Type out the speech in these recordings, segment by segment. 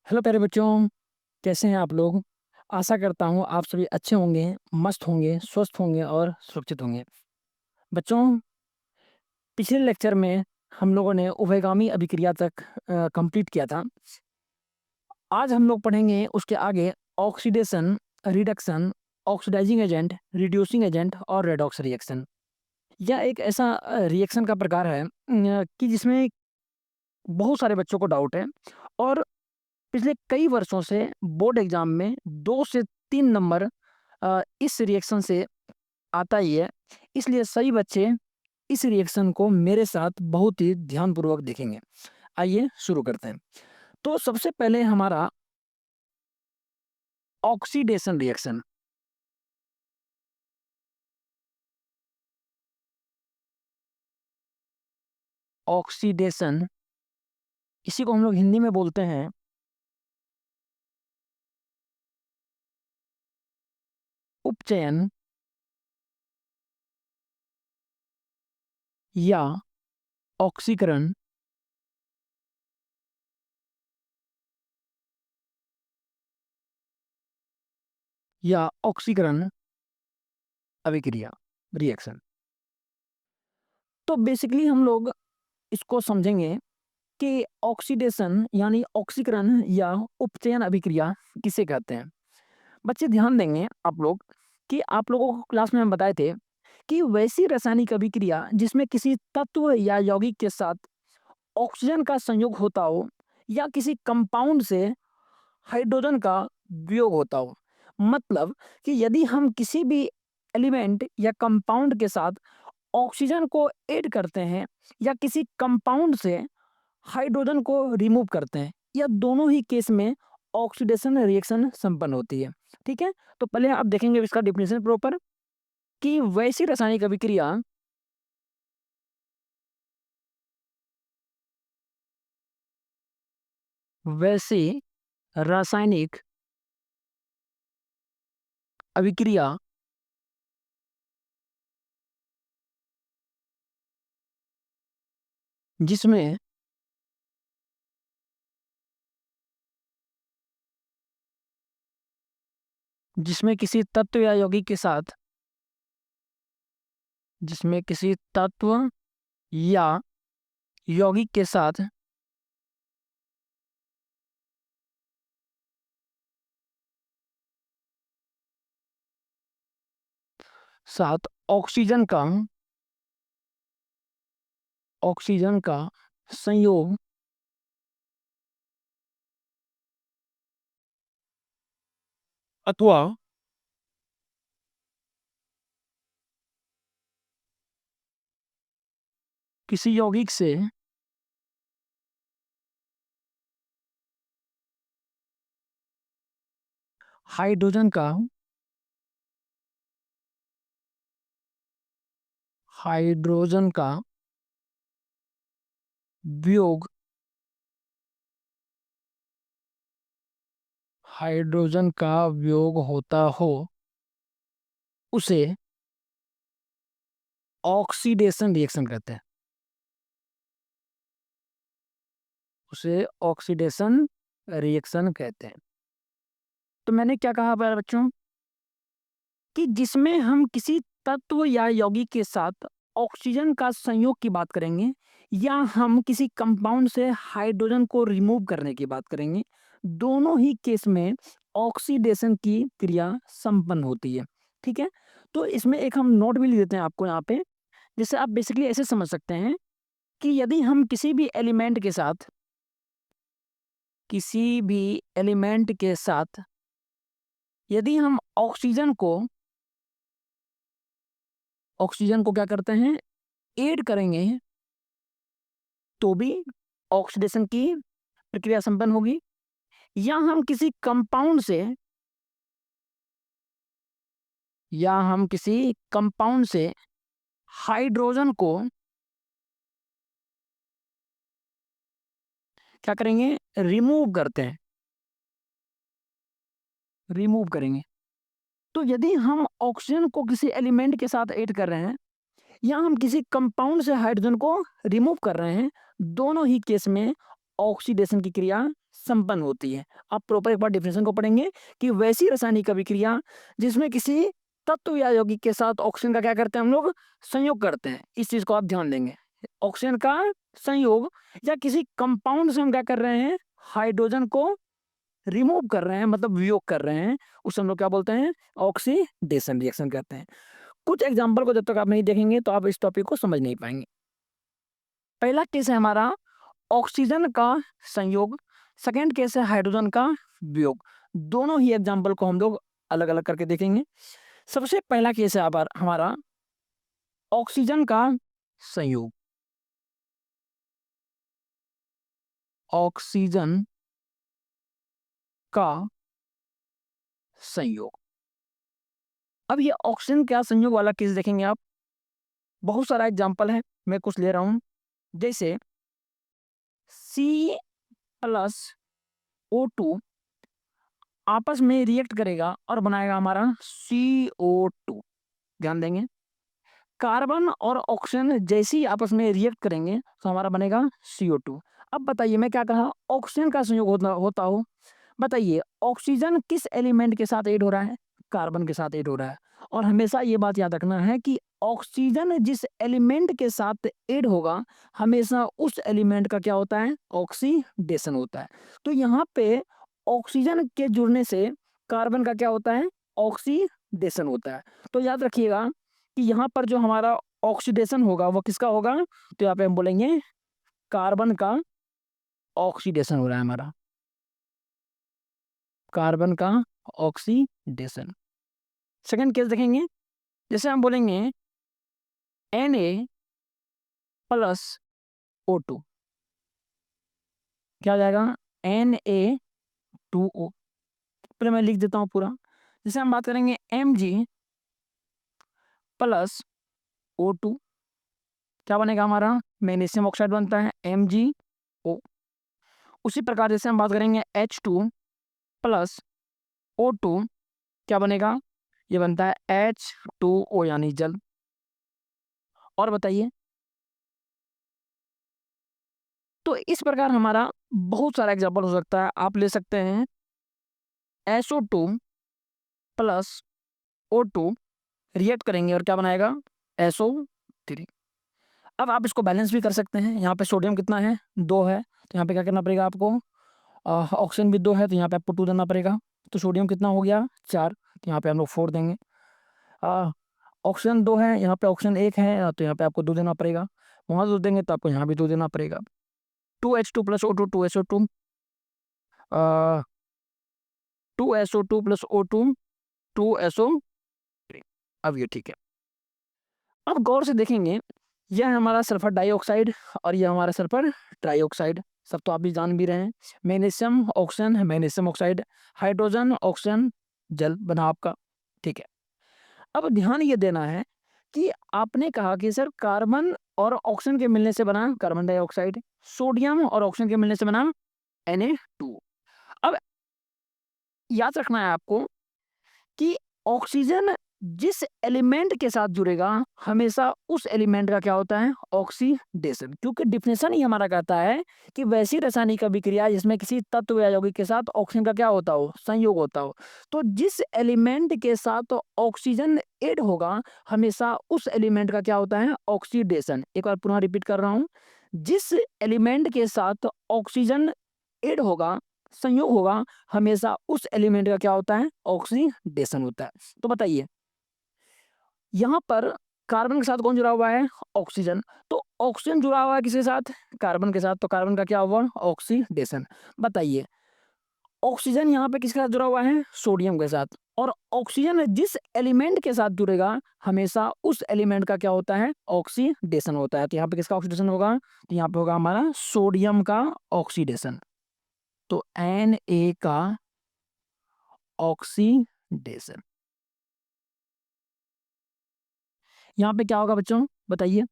Hello प्यारे बच्चों, कैसे हैं आप लोग? आशा करता हूँ आप सभी अच्छे होंगे, मस्त होंगे, स्वस्थ होंगे और सुरक्षित होंगे। बच्चों, पिछले लेक्चर में हम लोगों ने उभयगामी अभिक्रिया तक कंप्लीट किया था। आज हम लोग पढ़ेंगे उसके आगे oxidation, reduction, oxidising agent, reducing agent और रेडॉक्स रिएक्शन। यह एक ऐसा रिएक्शन का प्रकार है कि जिसमें बहुत सारे बच्चों को डाउट है और पिछले कई वर्षों से बोर्ड एग्जाम में 2 से 3 नंबर इस रिएक्शन से आता ही है। इसलिए सभी बच्चे इस रिएक्शन को मेरे साथ बहुत ही ध्यानपूर्वक देखेंगे। आइए शुरू करते हैं। तो सबसे पहले हमारा ऑक्सीडेशन रिएक्शन। ऑक्सीडेशन, इसी को हम लोग हिंदी में बोलते हैं उपचयन या ऑक्सीकरण या ऑक्सीकरण अभिक्रिया रिएक्शन। तो बेसिकली हम लोग इसको समझेंगे कि ऑक्सीडेशन यानी ऑक्सीकरण या उपचयन अभिक्रिया किसे कहते हैं। बच्चे ध्यान देंगे आप लोग कि आप लोगों को क्लास में हम बताए थे कि वैसी रासायनिक अभिक्रिया जिसमें किसी तत्व या यौगिक के साथ ऑक्सीजन का संयोग होता हो या किसी कंपाउंड से हाइड्रोजन का वियोग होता हो। मतलब कि यदि हम किसी भी एलिमेंट या कंपाउंड के साथ ऑक्सीजन को ऐड करते हैं या किसी कंपाउंड से हाइड्रोजन को रिमूव करते हैं, या दोनों ही केस में ऑक्सीडेशन रिएक्शन संपन्न होती है। ठीक है, तो पहले आप देखेंगे इसका डिफिनेशन प्रॉपर कि वैसी रासायनिक अभिक्रिया जिसमें जिसमें किसी तत्व या यौगिक के साथ जिसमें किसी तत्व या यौगिक के साथ ऑक्सीजन का संयोग अथवा किसी यौगिक से हाइड्रोजन का हाइड्रोजन का वियोग हाइड्रोजन का वियोग होता हो, उसे ऑक्सीडेशन रिएक्शन कहते हैं। उसे ऑक्सीडेशन रिएक्शन कहते हैं। तो मैंने क्या कहा प्यारे बच्चों कि जिसमें हम किसी तत्व या यौगिक के साथ ऑक्सीजन का संयोग की बात करेंगे या हम किसी कंपाउंड से हाइड्रोजन को रिमूव करने की बात करेंगे, दोनों ही केस में ऑक्सीडेशन की क्रिया संपन्न होती है। ठीक है, तो इसमें एक हम नोट भी लिख देते हैं आपको यहाँ पे, जिससे आप बेसिकली ऐसे समझ सकते हैं कि यदि हम किसी भी एलिमेंट के साथ यदि हम ऑक्सीजन को क्या करते हैं, ऐड करेंगे, तो भी ऑक्सीडेशन की प्रक्रिया संपन्न होगी। या हम किसी कंपाउंड से या हम किसी कंपाउंड से हाइड्रोजन को क्या करेंगे, रिमूव करते हैं, रिमूव करेंगे। तो यदि हम ऑक्सीजन को किसी एलिमेंट के साथ ऐड कर रहे हैं या हम किसी कंपाउंड से हाइड्रोजन को रिमूव कर रहे हैं, दोनों ही केस में ऑक्सीडेशन की क्रिया संपन्न होती है। आप प्रॉपर एक बार डेफिनेशन को पढ़ेंगे कि वैसी रासायनिक अभिक्रिया जिसमें किसी तत्व या यौगिक के साथ ऑक्सीजन का क्या करते हैं हम लोग, संयोग करते हैं। इस चीज को आप ध्यान देंगे, ऑक्सीजन का संयोग या किसी कंपाउंड से हम क्या कर रहे हैं, हाइड्रोजन को रिमूव कर रहे हैं, मतलब वियोग कर रहे हैं, उसे हम लोग क्या बोलते हैं, ऑक्सीडेशन रिएक्शन कहते हैं। कुछ एग्जाम्पल को जब तक आप नहीं देखेंगे तो आप इस टॉपिक को समझ नहीं पाएंगे। पहला केस है हमारा ऑक्सीजन का संयोग, सेकेंड केस है हाइड्रोजन का वियोग। दोनों ही एग्जाम्पल को हम लोग अलग अलग करके देखेंगे। सबसे पहला केस है हमारा ऑक्सीजन का संयोग। ऑक्सीजन का संयोग। अब ये ऑक्सीजन का संयोग वाला केस देखेंगे आप, बहुत सारा एग्जाम्पल है, मैं कुछ ले रहा हूं। जैसे C+O2 आपस में रिएक्ट करेगा और बनाएगा हमारा CO2। ध्यान देंगे, कार्बन और ऑक्सीजन जैसे ही आपस में रिएक्ट करेंगे तो हमारा बनेगा CO2। अब बताइए, मैं क्या कहा, ऑक्सीजन का संयोग होता हो। बताइए ऑक्सीजन किस एलिमेंट के साथ ऐड हो रहा है, कार्बन के साथ ऐड हो रहा है। और हमेशा ये बात याद रखना है कि ऑक्सीजन जिस एलिमेंट के साथ ऐड होगा हमेशा उस एलिमेंट का क्या होता है, ऑक्सीडेशन होता है। तो यहाँ पे ऑक्सीजन के जुड़ने से कार्बन का क्या होता है, ऑक्सीडेशन होता है। तो याद रखिएगा कि यहाँ पर जो हमारा ऑक्सीडेशन होगा वो किसका होगा, तो यहाँ पे हम बोलेंगे कार्बन का ऑक्सीडेशन हो रहा है हमारा, कार्बन का ऑक्सीडेशन। सेकंड केस देखेंगे, जैसे हम बोलेंगे Na+O2, क्या हो जाएगा, Na2O। पहले मैं लिख देता हूँ पूरा। जैसे हम बात करेंगे Mg+O2, क्या बनेगा हमारा, मैग्नीशियम ऑक्साइड बनता है MgO। उसी प्रकार जैसे हम बात करेंगे H2+O2, क्या बनेगा, ये बनता है H2O यानी जल। और बताइए, तो इस प्रकार हमारा बहुत सारा एग्जाम्पल हो सकता है। आप ले सकते हैं SO2+O2 रिएक्ट करेंगे और क्या बनाएगा, SO3। अब आप इसको बैलेंस भी कर सकते हैं। यहाँ पे सोडियम कितना है, 2 है, तो यहाँ पे क्या करना पड़ेगा आपको, ऑक्सीजन भी 2 है तो यहाँ पे आपको 2 देना पड़ेगा। तो सोडियम कितना हो गया, 4, तो यहाँ पे हम लोग 4 देंगे। ऑक्सीजन 2 है, यहाँ पे ऑक्सीजन 1 है, तो यहाँ पे आपको 2 देना पड़ेगा। वहाँ 2 देंगे तो आपको यहाँ भी 2 देना पड़ेगा। 2H2+O2, 2SO2, 2SO2+O2, 2SO3। अब ये ठीक है। अब गौर से देखेंगे, यह हमारा सल्फर डाइऑक्साइड और यह हमारा सल्फर ट्राइऑक्साइड, सब तो आप भी जान भी रहे हैं। Magnesium oxygen, magnesium oxide, hydrogen oxygen, जल बना आपका, ठीक है। अब ध्यान ये देना है कि आपने कहा कि सर कार्बन और ऑक्सीजन के मिलने से बना कार्बन डाइऑक्साइड, सोडियम और ऑक्सीजन के मिलने से बना Na2। अब याद रखना है आपको कि ऑक्सीजन जिस एलिमेंट के साथ जुड़ेगा हमेशा उस एलिमेंट का क्या होता है, ऑक्सीडेशन। क्योंकि डिफिनेशन ही हमारा कहता है कि वैसी रासायनिक अभिक्रिया जिसमें किसी तत्व या यौगिक के साथ ऑक्सीजन का क्या होता हो, संयोग होता हो। तो जिस एलिमेंट के साथ ऑक्सीजन ऐड होगा हमेशा उस एलिमेंट का क्या होता है, ऑक्सीडेशन। एक बार पुनः रिपीट कर रहा हूं, जिस एलिमेंट के साथ ऑक्सीजन ऐड होगा, संयोग होगा, हमेशा उस एलिमेंट का क्या होता है, ऑक्सीडेशन होता है। तो बताइए, यहाँ पर कार्बन के साथ कौन जुड़ा हुआ है, ऑक्सीजन। तो ऑक्सीजन जुड़ा हुआ है किसके साथ, कार्बन के साथ, तो कार्बन का क्या हुआ, ऑक्सीडेशन। बताइए, ऑक्सीजन यहाँ पे किसके साथ जुड़ा हुआ है, सोडियम के साथ। और ऑक्सीजन जिस एलिमेंट के साथ जुड़ेगा हमेशा उस एलिमेंट का क्या होता है, ऑक्सीडेशन होता है। तो यहाँ पे किसका ऑक्सीडेशन होगा, तो यहाँ पे होगा हमारा सोडियम का ऑक्सीडेशन। तो Na का ऑक्सीडेशन। यहाँ पे क्या होगा बच्चों, बताइए,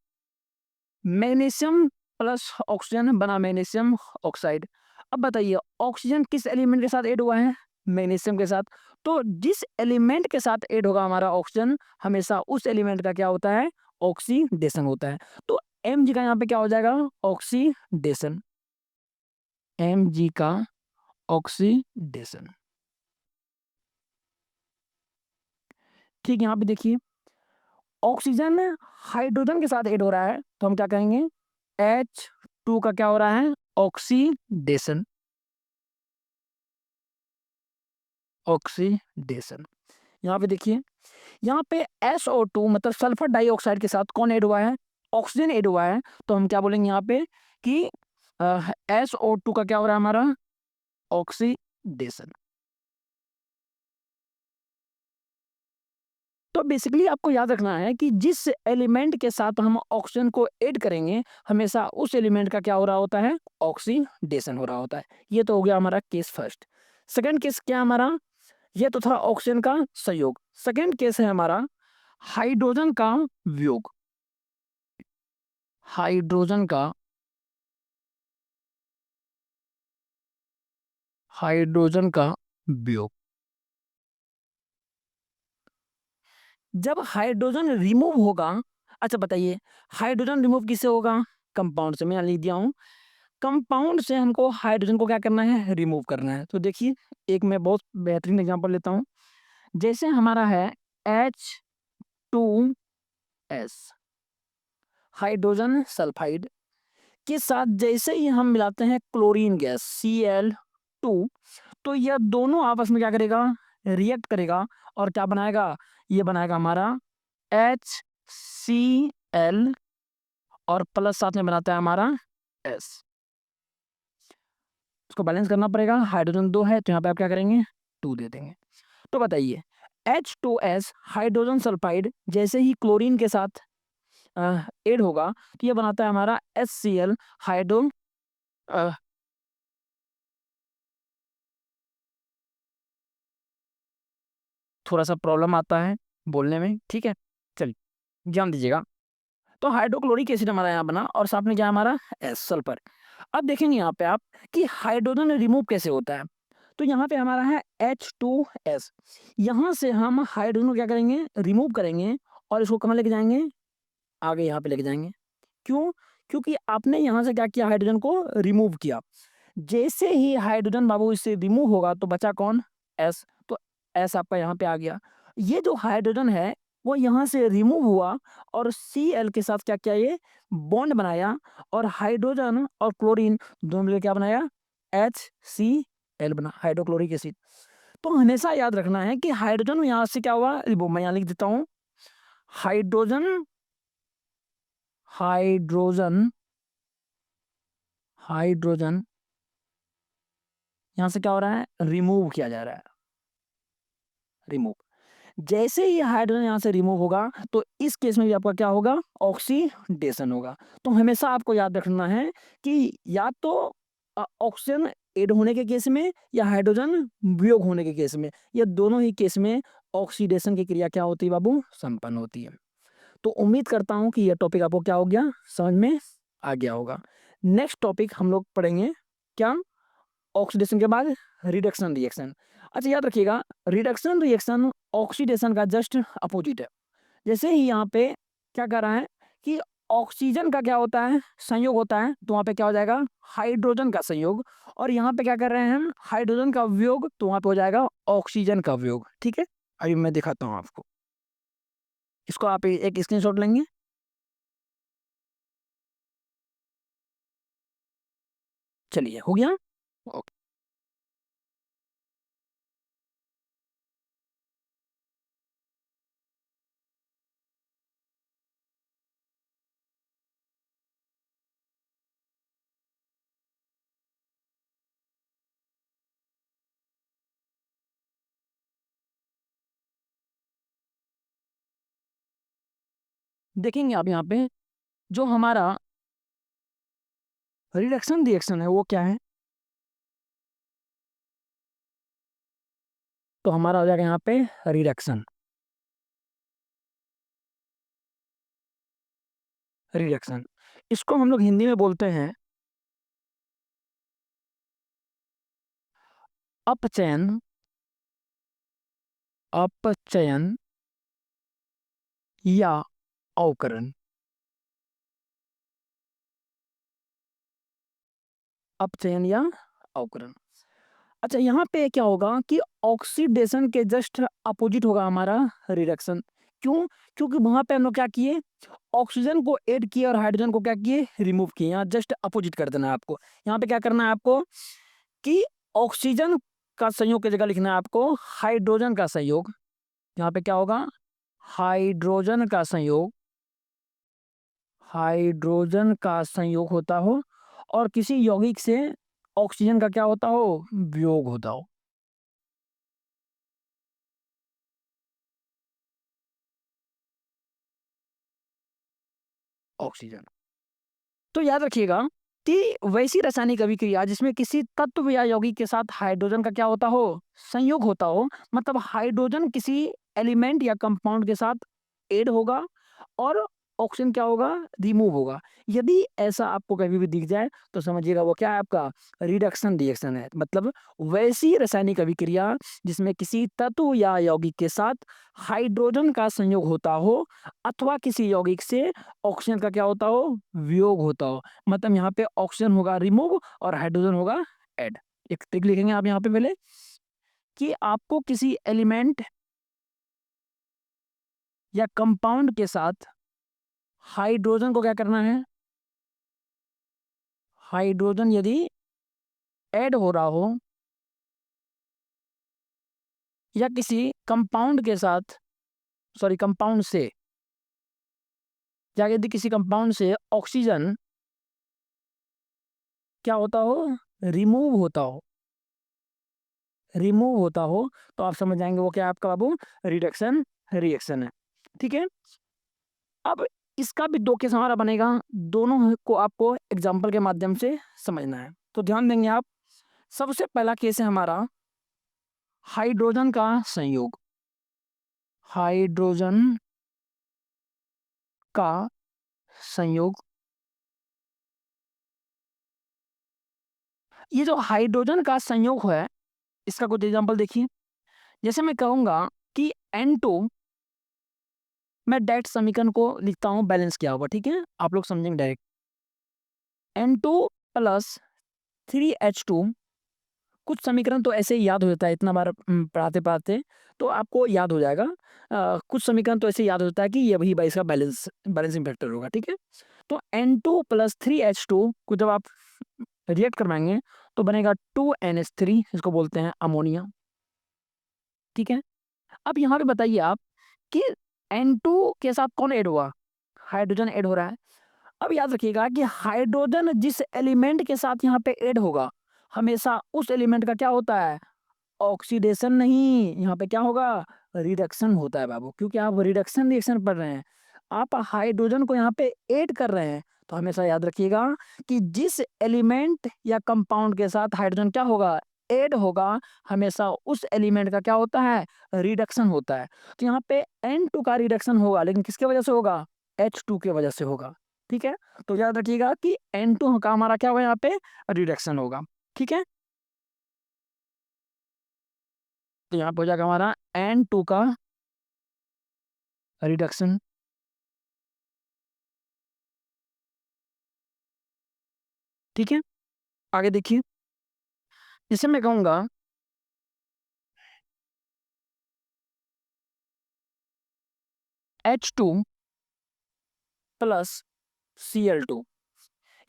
मैग्नीशियम प्लस ऑक्सीजन बना मैग्नीशियम ऑक्साइड। अब बताइए ऑक्सीजन किस एलिमेंट के साथ ऐड हुआ है, मैग्नीशियम के साथ। तो जिस एलिमेंट के साथ ऐड होगा हमारा ऑक्सीजन हमेशा उस एलिमेंट का क्या होता है, ऑक्सीडेशन होता है। तो Mg का यहाँ पे क्या हो जाएगा, ऑक्सीडेशन। Mg का ऑक्सीडेशन। ठीक, यहाँ पे देखिए ऑक्सीजन हाइड्रोजन के साथ ऐड हो रहा है तो हम क्या कहेंगे, H2 का क्या हो रहा है, ऑक्सीडेशन। ऑक्सीडेशन यहाँ पे देखिए, यहाँ पे SO2 मतलब सल्फर डाइऑक्साइड के साथ कौन ऐड हुआ है, ऑक्सीजन ऐड हुआ है। तो हम क्या बोलेंगे यहाँ पे कि SO2 का क्या हो रहा है हमारा, ऑक्सीडेशन। तो बेसिकली आपको याद रखना है कि जिस एलिमेंट के साथ हम ऑक्सीजन को ऐड करेंगे हमेशा उस एलिमेंट का क्या हो रहा होता है, ऑक्सीडेशन हो रहा होता है। ये तो हो गया हमारा केस फर्स्ट। सेकंड केस क्या हमारा, ये तो था ऑक्सीजन का संयोग। सेकंड केस है हमारा हाइड्रोजन का वियोग। हाइड्रोजन का हाइड्रोजन का वियोग। जब हाइड्रोजन रिमूव होगा, अच्छा बताइए हाइड्रोजन रिमूव किससे होगा, कंपाउंड से। मैं लिख दिया हूं, कंपाउंड से हमको हाइड्रोजन को क्या करना है, रिमूव करना है। तो देखिए एक मैं बहुत बेहतरीन एग्जांपल लेता हूं, जैसे हमारा है H2S हाइड्रोजन सल्फाइड के साथ जैसे ही हम मिलाते हैं क्लोरीन गैस Cl2, तो यह दोनों आपस में क्या करेगा, रिएक्ट करेगा और क्या बनाएगा, ये बनाएगा हमारा HCl और प्लस साथ में बनाता है हमारा S। इसको बैलेंस करना पड़ेगा, हाइड्रोजन 2 है तो यहाँ पे आप क्या करेंगे, 2 दे देंगे। तो बताइए H2S हाइड्रोजन सल्फाइड जैसे ही क्लोरीन के साथ ऐड होगा तो ये बनाता है हमारा HCl हाइड्रो थोड़ा सा प्रॉब्लम आता है बोलने में, ठीक है, चलिए ध्यान दीजिएगा। तो हाइड्रोक्लोरिक एसिड हमारा यहाँ बना और साथ में क्या हमारा एस सल्फर। अब देखेंगे यहाँ पे आप कि हाइड्रोजन रिमूव कैसे होता है। तो यहाँ पे हमारा है H2S, यहाँ से हम हाइड्रोजन को क्या करेंगे, रिमूव करेंगे और इसको कहाँ लेके जाएंगे, आगे यहाँ पे लेके जाएंगे। क्यों, क्योंकि आपने यहाँ से क्या किया, हाइड्रोजन को रिमूव किया। जैसे ही हाइड्रोजन बाबू इससे रिमूव होगा तो बचा कौन, एस। तो एस आपका यहाँ पे आ गया। ये जो हाइड्रोजन है वो यहाँ से रिमूव हुआ और Cl के साथ क्या किया, ये बॉन्ड बनाया और हाइड्रोजन और क्लोरीन दोनों मिलकर क्या बनाया, HCl बना, हाइड्रोक्लोरिक एसिड। तो हमेशा याद रखना है कि हाइड्रोजन यहाँ से क्या हुआ, वो मैं यहाँ लिख देता हूँ, हाइड्रोजन हाइड्रोजन हाइड्रोजन यहाँ से क्या हो रहा है, रिमूव किया जा रहा है, रिमूव। जैसे ही हाइड्रोजन यहाँ से रिमूव होगा तो इस केस में भी आपका क्या होगा, ऑक्सीडेशन होगा। तो हमेशा आपको याद रखना है कि या तो ऑक्सीजन ऐड होने के केस में या हाइड्रोजन वियोग होने के केस में, ये दोनों ही केस में ऑक्सीडेशन की क्रिया क्या होती है बाबू, संपन्न होती है। तो उम्मीद करता हूँ कि यह टॉपिक आपको क्या हो गया, समझ में आ गया होगा। नेक्स्ट टॉपिक हम लोग पढ़ेंगे क्या, ऑक्सीडेशन के बाद रिडक्शन रिएक्शन। अच्छा याद रखिएगा, रिडक्शन रिएक्शन ऑक्सीडेशन का जस्ट अपोजिट है। जैसे ही यहाँ पे क्या कर रहा है कि ऑक्सीजन का क्या होता है, संयोग होता है, तो वहाँ पे क्या हो जाएगा, हाइड्रोजन का संयोग। और यहाँ पे क्या कर रहे हैं हम, हाइड्रोजन का वियोग, तो वहाँ पे हो जाएगा ऑक्सीजन का वियोग। ठीक है, अभी मैं दिखाता हूँ आपको, इसको आप एक स्क्रीनशॉट लेंगे। चलिए हो गया। ओके। देखेंगे आप यहाँ पे जो हमारा रिडक्शन रिएक्शन है वो क्या है, तो हमारा हो जाएगा यहाँ पे रिडक्शन। रिडक्शन इसको हम लोग हिंदी में बोलते हैं अपचयन। अपचयन या अवकरण। अपचयन या अवकरण। अच्छा, यहाँ पे क्या होगा कि ऑक्सीडेशन के जस्ट अपोजिट होगा हमारा रिडक्शन। क्यों? क्योंकि वहाँ पे हम लोग क्या किए, ऑक्सीजन को ऐड किए और हाइड्रोजन को क्या किए, रिमूव किए। यहाँ जस्ट अपोजिट कर देना है आपको। यहाँ पे क्या करना है आपको कि ऑक्सीजन का संयोग की जगह लिखना है आपको हाइड्रोजन का संयोग। यहाँ पे क्या होगा, हाइड्रोजन का संयोग, हाइड्रोजन का संयोग होता हो और किसी यौगिक से ऑक्सीजन का क्या होता हो, वियोग होता हो। ऑक्सीजन। तो याद रखिएगा कि वैसी रासायनिक अभिक्रिया जिसमें किसी तत्व या यौगिक के साथ हाइड्रोजन का क्या होता हो, संयोग होता हो, मतलब हाइड्रोजन किसी एलिमेंट या कंपाउंड के साथ ऐड होगा और ऑक्सीजन क्या होगा, रिमूव होगा। यदि ऐसा आपको कभी भी दिख जाए तो समझिएगा वो क्या है, आपका रिडक्शन रिएक्शन है। मतलब वैसी रासायनिक अभिक्रिया जिसमें किसी तत्व या यौगिक के साथ हाइड्रोजन का संयोग होता हो अथवा किसी यौगिक से ऑक्सीजन का क्या होता हो, वियोग होता हो। मतलब यहाँ पे ऑक्सीजन होगा रिमूव और हाइड्रोजन होगा ऐड। एक ट्रिक लिखेंगे आप यहाँ पे पहले कि आपको किसी एलिमेंट या कंपाउंड के साथ हाइड्रोजन को क्या करना है, हाइड्रोजन यदि ऐड हो रहा हो या किसी कंपाउंड के साथ, सॉरी कंपाउंड से, या यदि किसी कंपाउंड से ऑक्सीजन क्या होता हो, रिमूव होता हो, रिमूव होता हो, तो आप समझ जाएंगे वो क्या है आपका बाबू, रिडक्शन रिएक्शन है। ठीक है। अब इसका भी दो केस हमारा बनेगा, दोनों को आपको एग्जाम्पल के माध्यम से समझना है। तो ध्यान देंगे आप। सबसे पहला केस है हमारा हाइड्रोजन का संयोग, हाइड्रोजन का संयोग। ये जो हाइड्रोजन का संयोग है इसका कुछ एग्जांपल देखिए। जैसे मैं कहूंगा कि N2, मैं डायरेक्ट समीकरण को लिखता हूं बैलेंस किया हुआ, ठीक है, आप लोग समझेंगे डायरेक्ट। N2 प्लस 3H2, कुछ समीकरण तो ऐसे ही याद हो जाता है, इतना बार पढ़ाते पढ़ाते तो आपको याद हो जाएगा। कुछ समीकरण तो ऐसे याद होता है कि ये वही इसका बैलेंसिंग फैक्टर होगा। ठीक है। तो N2 प्लस 3H2 को जब आप रिएक्ट करवाएंगे तो बनेगा 2NH3, इसको बोलते हैं अमोनिया। ठीक है। अब यहाँ पे बताइए आप कि N2 के साथ कौन ऐड हुआ, हाइड्रोजन ऐड हो रहा है। अब याद रखिएगा कि हाइड्रोजन जिस एलिमेंट के साथ यहाँ पे ऐड होगा हमेशा उस एलिमेंट का क्या होता है, ऑक्सीडेशन नहीं, यहाँ पे क्या होगा, रिडक्शन होता है बाबू। क्योंकि आप रिडक्शन रिएक्शन पढ़ रहे हैं, आप हाइड्रोजन को यहाँ पे ऐड कर रहे हैं। तो हमेशा याद रखिएगा कि जिस एलिमेंट या कंपाउंड के साथ हाइड्रोजन क्या होगा, ऐड होगा, हमेशा उस एलिमेंट का क्या होता है, रिडक्शन होता है। तो यहाँ पे N2 का रिडक्शन होगा, लेकिन किसके वजह से होगा, H2 के वजह से होगा। ठीक है। तो याद रखिएगा कि N2 का हमारा क्या होगा, यहाँ पे रिडक्शन होगा। ठीक है। तो यहाँ पे हो जाएगा हमारा N2 का रिडक्शन। ठीक है। आगे देखिए। जैसे मैं कहूंगा H2 प्लस Cl2,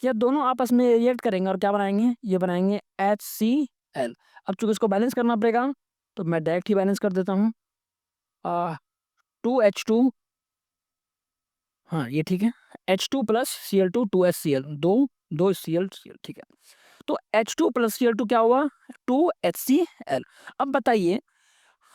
ये दोनों आपस में रिएक्ट करेंगे और क्या बनाएंगे, ये बनाएंगे HCl। अब चूंकि इसको बैलेंस करना पड़ेगा तो मैं डायरेक्ट ही बैलेंस कर देता हूँ। 2H2, हाँ ये ठीक है, H2 प्लस Cl2, 2HCl, दो दो Cl। ठीक है। तो H2 प्लस Cl2 क्या हुआ, 2HCl। अब बताइए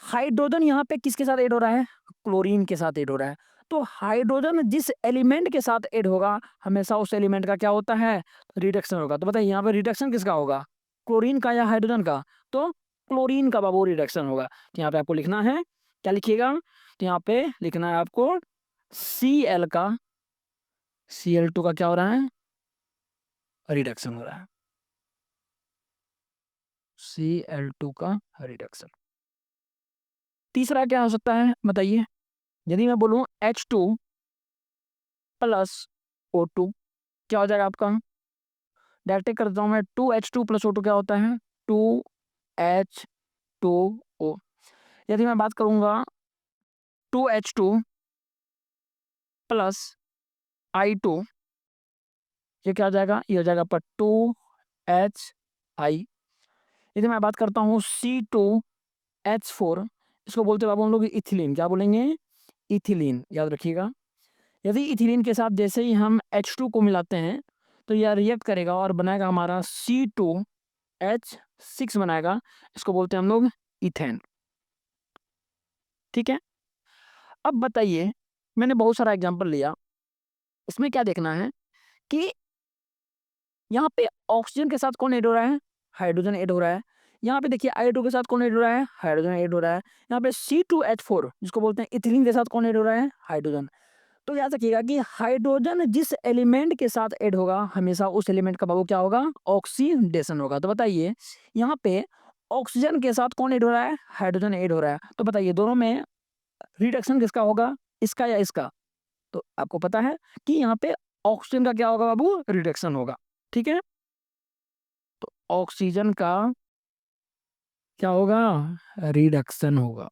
हाइड्रोजन यहाँ पे किसके साथ ऐड हो रहा है, क्लोरीन के साथ ऐड हो रहा है। तो हाइड्रोजन जिस एलिमेंट के साथ ऐड होगा हमेशा उस एलिमेंट का क्या होता है, रिडक्शन होगा। तो बताइए यहाँ पे रिडक्शन किसका होगा, क्लोरीन का या हाइड्रोजन का, तो क्लोरीन का बाबू रिडक्शन होगा। तो यहाँ पे आपको लिखना है, क्या लिखिएगा, तो यहाँ पे लिखना है आपको Cl का, Cl2 का क्या हो रहा है, रिडक्शन हो रहा है, Cl2 का रिडक्शन। तीसरा क्या हो सकता है बताइए, यदि मैं बोलूं H2 प्लस O2, क्या हो जाएगा आपका, डायरेक्ट कर देता हूँ मैं, 2H2 प्लस O2 क्या होता है, 2H2O। यदि मैं बात करूंगा 2H2 प्लस I2, ये क्या हो जाएगा, ये हो जाएगा पर 2HI। यदि मैं बात करता हूँ C2H4, इसको बोलते हैं बाबू हम लोग इथिलीन, क्या बोलेंगे, इथिलीन, याद रखिएगा। यदि इथिलीन के साथ जैसे ही हम H2 को मिलाते हैं तो यह रिएक्ट करेगा और बनाएगा हमारा C2H6 बनाएगा, इसको बोलते हैं हम लोग इथेन। ठीक है, अब बताइए, मैंने बहुत सारा एग्जांपल लिया, इसमें क्या देखना है कि यहाँ पे ऑक्सीजन के साथ कौन ऐड हो रहा है, हाइड्रोजन ऐड हो रहा है। यहाँ पे देखिए I2 के साथ कौन ऐड हो रहा है, हाइड्रोजन ऐड हो रहा है। यहाँ पे C2H4 जिसको बोलते हैं इथिलीन के साथ कौन ऐड हो रहा है, हाइड्रोजन। तो याद रखिएगा कि हाइड्रोजन जिस एलिमेंट के साथ ऐड होगा हमेशा उस एलिमेंट का बाबू क्या होगा, ऑक्सीडेशन होगा। तो बताइए यहाँ पे ऑक्सीजन के साथ कौन ऐड हो रहा है, हाइड्रोजन ऐड हो रहा है। तो बताइए दोनों में रिडक्शन किसका होगा, इसका या इसका। तो आपको पता है कि यहाँ पे ऑक्सीजन का क्या होगा बाबू, रिडक्शन होगा। ठीक है, तो ऑक्सीजन का क्या होगा, रिडक्शन होगा।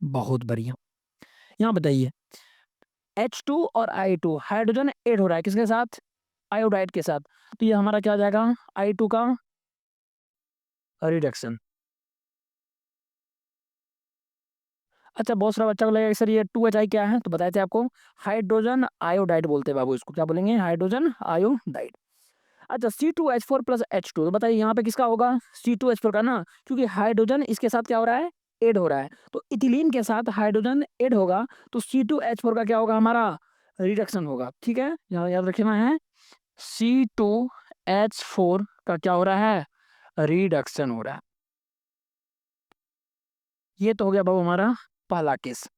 बहुत बढ़िया। यहाँ बताइए H2 और I2, हाइड्रोजन ऐड हो रहा है किसके साथ, आयोडाइड के साथ। तो ये हमारा क्या आ जाएगा, I2 का रिडक्शन। अच्छा, बहुत सारा बच्चा को लगेगा सर ये 2HI क्या है, तो बताए थे आपको, हाइड्रोजन आयोडाइड बोलते हैं बाबू इसको, क्या बोलेंगे, हाइड्रोजन आयोडाइड। अच्छा, C2H4 प्लस H2, तो बताइए यहाँ पे किसका होगा, C2H4 का ना, क्योंकि हाइड्रोजन इसके साथ क्या हो रहा है, ऐड हो रहा है। तो इथिलीन के साथ हाइड्रोजन ऐड होगा तो C2H4 का क्या होगा, हमारा रिडक्शन होगा। ठीक है, यहाँ याद रखना है, C2H4 का क्या हो रहा है, रिडक्शन हो रहा है। ये तो हो गया बाबू हमारा पहला केस।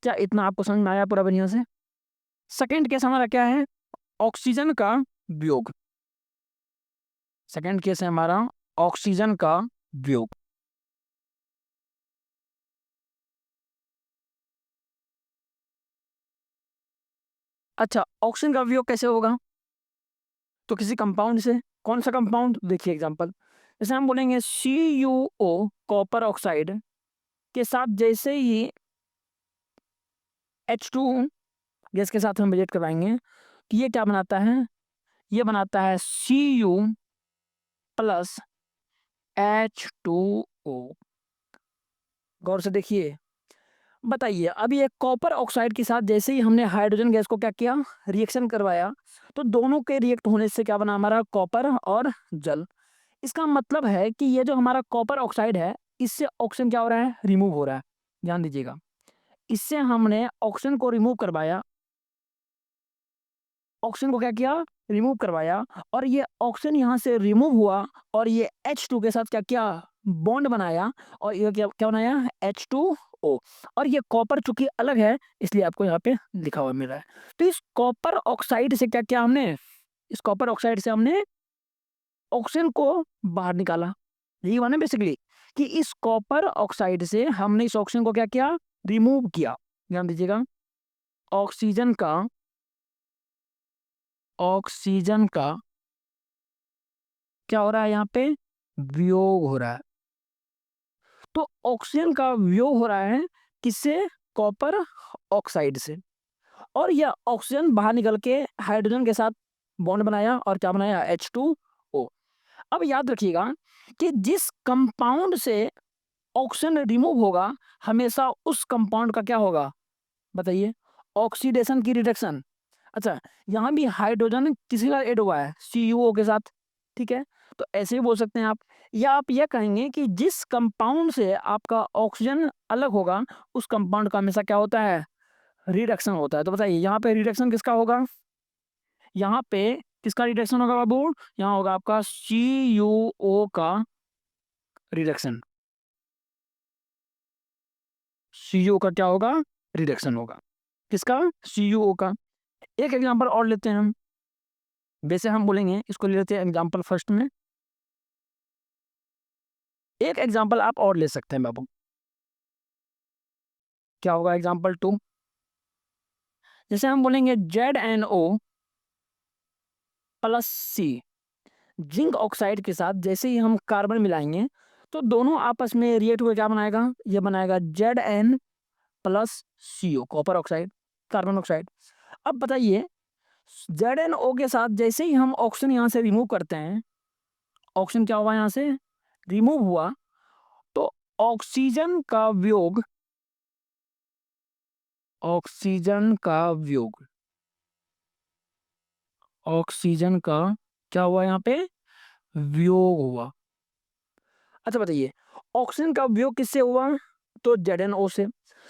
क्या इतना आपको समझ में आया पूरा बढ़िया से। सेकंड केस हमारा क्या है, ऑक्सीजन का वियोग। सेकंड केस है हमारा ऑक्सीजन का वियोग। अच्छा, ऑक्सीजन का वियोग कैसे होगा, तो किसी कंपाउंड से, कौन सा कंपाउंड, देखिए एग्जांपल, जैसे हम बोलेंगे CuO कॉपर ऑक्साइड के साथ जैसे ही H2 गैस के साथ हम रिएक्ट करवाएंगे तो ये क्या बनाता है, ये बनाता है Cu प्लस H2O। गौर से देखिए, बताइए अभी एक कॉपर ऑक्साइड के साथ जैसे ही हमने हाइड्रोजन गैस को क्या किया, रिएक्शन करवाया, तो दोनों के रिएक्ट होने से क्या बना हमारा, कॉपर और जल। इसका मतलब है कि ये जो हमारा कॉपर ऑक्साइड है इससे ऑक्सीजन क्या हो रहा है, रिमूव हो रहा है। ध्यान दीजिएगा, इससे हमने ऑक्सीजन को रिमूव करवाया, ऑक्सीजन को क्या किया, रिमूव करवाया, और ये ऑक्सीजन यहाँ से रिमूव हुआ और ये H2 के साथ क्या किया, बॉन्ड बनाया, और ये क्या क्या बनाया, H2O। और ये कॉपर चूंकि अलग है इसलिए आपको यहाँ पे लिखा हुआ मिल रहा है। तो इस कॉपर ऑक्साइड से क्या किया हमने, इस कॉपर ऑक्साइड से हमने ऑक्सीजन को बाहर निकाला। यही माने बेसिकली कि इस कॉपर ऑक्साइड से हमने इस ऑक्सीजन को क्या किया, रिमूव किया। ध्यान दीजिएगा, ऑक्सीजन का, ऑक्सीजन का क्या हो रहा है, यहाँ पे वियोग हो रहा है। तो ऑक्सीजन का वियोग हो रहा है किससे, कॉपर ऑक्साइड से, और यह ऑक्सीजन बाहर निकल के हाइड्रोजन के साथ बॉन्ड बनाया और क्या बनाया, H2O। अब याद रखिएगा कि जिस कंपाउंड से ऑक्सीजन रिमूव होगा हमेशा उस कंपाउंड का क्या होगा, बताइए, ऑक्सीडेशन की रिडक्शन। अच्छा, यहाँ भी हाइड्रोजन किसी का ऐड हुआ है, CuO के साथ। ठीक है, तो ऐसे ही बोल सकते हैं आप, या आप यह कहेंगे कि जिस कंपाउंड से आपका ऑक्सीजन अलग होगा उस कंपाउंड का हमेशा क्या होता है, रिडक्शन होता है। तो बताइए यहाँ पे रिडक्शन किसका होगा, यहाँ पे किसका रिडक्शन होगा बाबू, यहाँ होगा आपका CuO का रिडक्शन। CuO का क्या होगा, रिडक्शन होगा, किसका, CuO का। एक एग्जांपल और लेते हैं हम, वैसे हम बोलेंगे इसको ले लेते हैं एग्जांपल फर्स्ट में, एक एग्जांपल आप और ले सकते हैं बाबू, क्या होगा एग्जांपल 2, जैसे हम बोलेंगे ZnO plus C, zinc oxide के साथ जैसे ही हम कार्बन मिलाएंगे तो दोनों आपस में रिएक्ट हुए क्या बनाएगा, ये बनाएगा Zn plus CO, copper oxide, carbon oxide. अब बताइए ZnO के साथ जैसे ही हम ऑक्सीजन यहाँ से रिमूव करते हैं, ऑक्सीजन क्या हुआ यहाँ से रिमूव हुआ, तो ऑक्सीजन का वियोग, ऑक्सीजन का वियोग, ऑक्सीजन का क्या हुआ यहाँ पे वियोग हुआ। अच्छा बताइए ऑक्सीजन का वियोग किससे हुआ, तो ZnO से।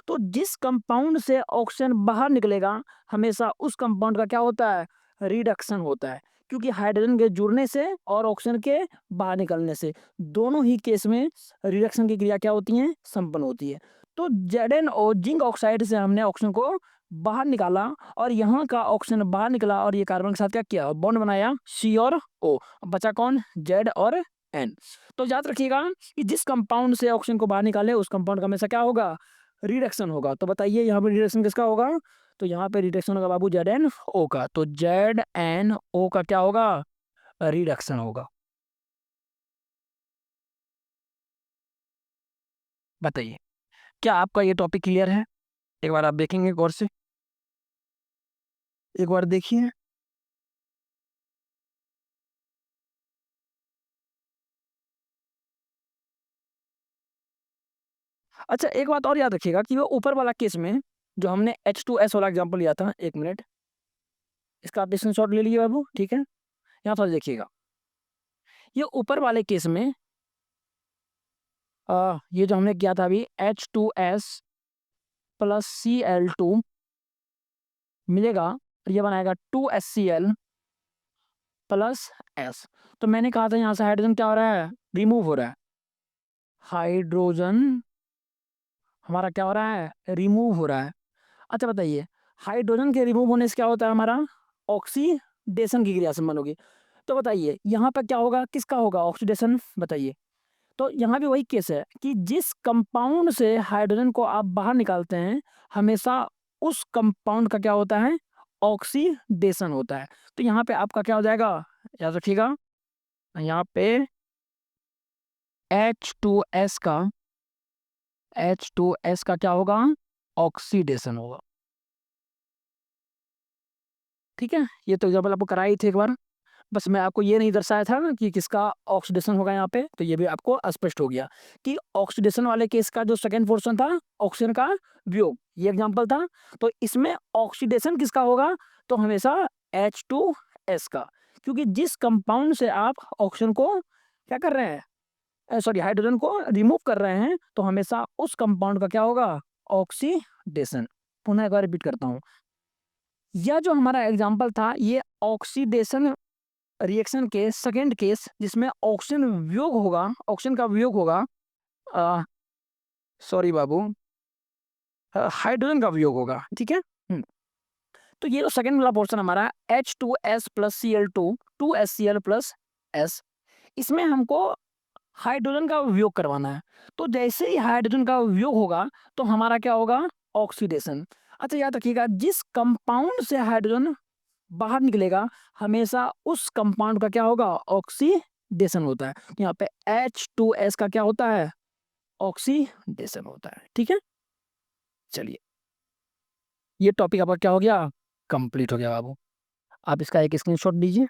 तो जिस कंपाउंड से ऑक्सीजन बाहर निकलेगा हमेशा उस कंपाउंड का क्या होता है, रिडक्शन होता है, क्योंकि हाइड्रोजन के जुड़ने से और ऑक्सीजन के बाहर निकलने से दोनों ही केस में रिडक्शन की क्रिया क्या होती है, संपन्न होती है। तो ZnO जिंक ऑक्साइड से हमने ऑक्सीजन को बाहर निकाला और यहाँ का ऑक्सीजन बाहर निकला और ये कार्बन के साथ क्या किया, बॉन्ड बनाया C और O, बचा कौन, Z और N। तो याद रखिएगा कि जिस कंपाउंड से ऑक्सीजन को बाहर निकाले उस कंपाउंड का हमेशा क्या होगा, रिडक्शन होगा। तो बताइए यहाँ पे रिडक्शन किसका होगा, तो यहाँ पे रिडक्शन होगा बाबू ZnO का। तो ZnO का क्या होगा, रिडक्शन होगा। बताइए क्या आपका ये टॉपिक क्लियर है, एक बार आप देखेंगे गौर से, एक बार देखिए। अच्छा एक बात और याद रखिएगा कि वो ऊपर वाला केस में जो हमने H2S वाला एग्जांपल लिया था, एक मिनट इसका आप स्क्रीनशॉट ले लीजिए बाबू, ठीक है। यहाँ थोड़ा देखिएगा, ये ऊपर वाले केस में ये जो हमने किया था अभी H2S प्लस Cl2 मिलेगा और ये बनाएगा 2HCl प्लस S। तो मैंने कहा था यहाँ से हाइड्रोजन क्या हो रहा है, रिमूव हो रहा है, हाइड्रोजन हमारा क्या हो रहा है, रिमूव हो रहा है। अच्छा बताइए हाइड्रोजन के रिमूव होने से क्या होता है, हमारा ऑक्सीडेशन की क्रिया संपन्न होगी। तो बताइए यहाँ पर क्या होगा, किसका होगा ऑक्सीडेशन, बताइए। तो यहाँ भी वही केस है कि जिस कंपाउंड से हाइड्रोजन को आप बाहर निकालते हैं हमेशा उस कंपाउंड का क्या होता है, ऑक्सीडेशन होता है। तो यहाँ पे आपका क्या हो जाएगा, याद रखिएगा यहाँ पे H2S का, H2S का क्या होगा, ऑक्सीडेशन होगा। ठीक है, ये तो एग्जाम्पल आपको कराई थी एक बार, बस मैं आपको ये नहीं दर्शाया था ना कि किसका ऑक्सीडेशन होगा यहाँ पे, तो ये भी आपको स्पष्ट हो गया कि ऑक्सीडेशन वाले केस का जो सेकंड पोर्शन था ऑक्सीजन का वियोग, ये एग्जांपल था। तो इसमें ऑक्सीडेशन किसका होगा, तो हमेशा H2S का, क्योंकि जिस कंपाउंड से आप ऑक्सीजन को क्या कर रहे हैं, सॉरी हाइड्रोजन को रिमूव कर रहे हैं तो हमेशा उस कंपाउंड का क्या होगा, ऑक्सीडेशन। पुनः एक बार रिपीट करता हूँ, यह जो हमारा एग्जाम्पल था ये ऑक्सीडेशन रिएक्शन के सेकेंड केस जिसमें ऑक्सीजन वियोग होगा, ऑक्सीजन का वियोग होगा, सॉरी बाबू, हाइड्रोजन का वियोग होगा, ठीक है। तो ये जो सेकेंड वाला पोर्शन हमारा H2S plus Cl2 2HCl plus S, इसमें हमको हाइड्रोजन का वियोग करवाना है। तो जैसे ही हाइड्रोजन का वियोग होगा तो हमारा क्या होगा, ऑक्सीडेशन। अच्छा याद रखिएगा जिस कंपाउंड से हाइड्रोजन बाहर निकलेगा हमेशा उस कंपाउंड का क्या होगा, ऑक्सीडेशन होता है। तो यहाँ पे H2S का क्या होता है, ऑक्सीडेशन होता है, ठीक है। चलिए ये टॉपिक आपका क्या हो गया, कंप्लीट हो गया बाबू। आप इसका एक स्क्रीनशॉट लीजिए।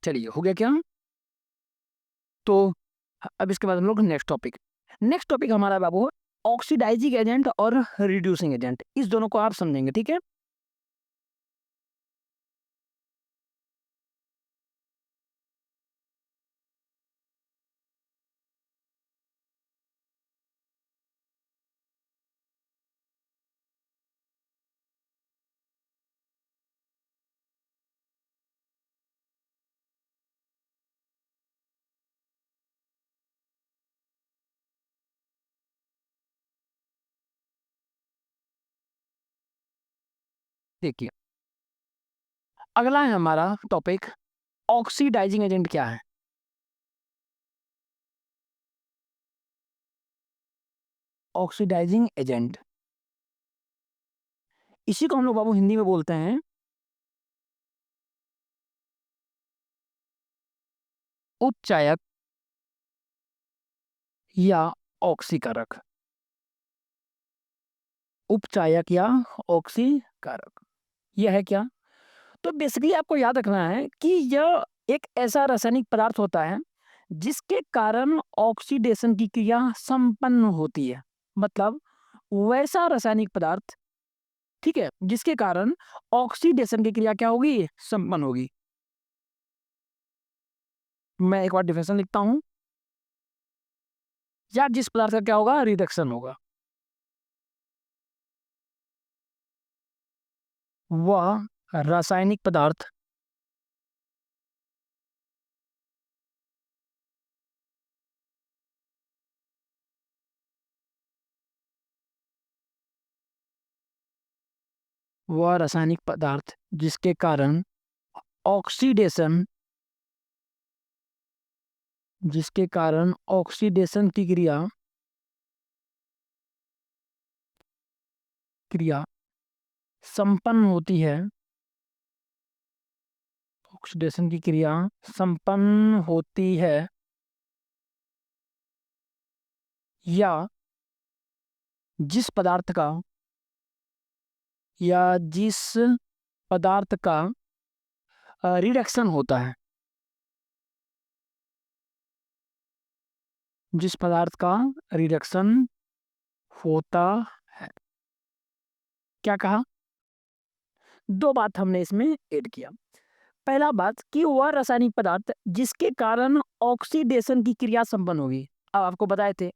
चलिए हो गया क्या, तो अब इसके बाद हम लोग नेक्स्ट टॉपिक हमारा बाबू ऑक्सीडाइजिंग एजेंट और रिड्यूसिंग एजेंट, इस दोनों को आप समझेंगे, ठीक है। देखिए, अगला है हमारा टॉपिक ऑक्सीडाइजिंग एजेंट क्या है। ऑक्सीडाइजिंग एजेंट, इसी को हम लोग बाबू हिंदी में बोलते हैं उपचायक या ऑक्सीकारक। उपचायक या ऑक्सीकारक, यह है क्या। तो बेसिकली आपको याद रखना है कि यह एक ऐसा रासायनिक पदार्थ होता है जिसके कारण ऑक्सीडेशन की क्रिया संपन्न होती है। मतलब वैसा रासायनिक पदार्थ, ठीक है, जिसके कारण ऑक्सीडेशन की क्रिया क्या होगी, संपन्न होगी। मैं एक बार डिफिनेशन लिखता हूं, या जिस पदार्थ का क्या होगा, रिडक्शन होगा। वह रासायनिक पदार्थ वह रासायनिक पदार्थ जिसके कारण ऑक्सीडेशन जिसके कारण ऑक्सीडेशन की क्रिया क्रिया संपन्न होती है। ऑक्सीडेशन की क्रिया संपन्न होती है, या जिस पदार्थ का या जिस पदार्थ का रिडक्शन होता है, जिस पदार्थ का रिडक्शन होता है। क्या कहा, दो बात हमने इसमें ऐड किया। पहला बात कि वह रासायनिक पदार्थ जिसके कारण ऑक्सीडेशन की क्रिया संपन्न होगी। अब आपको बताए थे,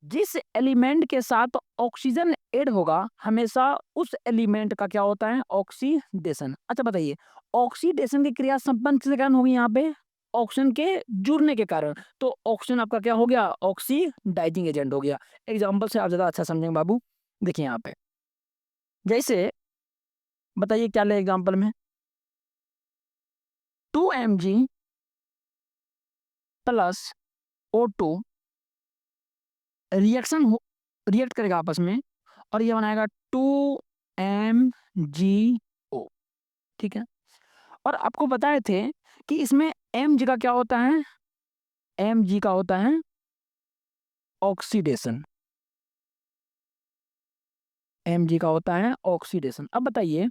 जिस एलिमेंट के साथ ऑक्सीजन ऐड होगा हमेशा उस एलिमेंट का क्या होता है, ऑक्सीडेशन। अच्छा बताइए, ऑक्सीडेशन की क्रिया संपन्न किसके कारण होगी, यहाँ पे ऑक्सीजन के जुड़ने के कारण। तो ऑक्सीजन आपका क्या हो गया, ऑक्सीडाइजिंग एजेंट हो गया। एग्जाम्पल से आप ज्यादा अच्छा समझेंगे बाबू। देखिए यहाँ पे, जैसे बताइए क्या ले एग्जाम्पल में, 2 mg प्लस O2 रिएक्ट करेगा आपस में, और ये बनाएगा 2MgO, ठीक है। और आपको बताए थे कि इसमें Mg का क्या होता है, Mg का होता है ऑक्सीडेशन। Mg का होता है ऑक्सीडेशन। अब बताइए,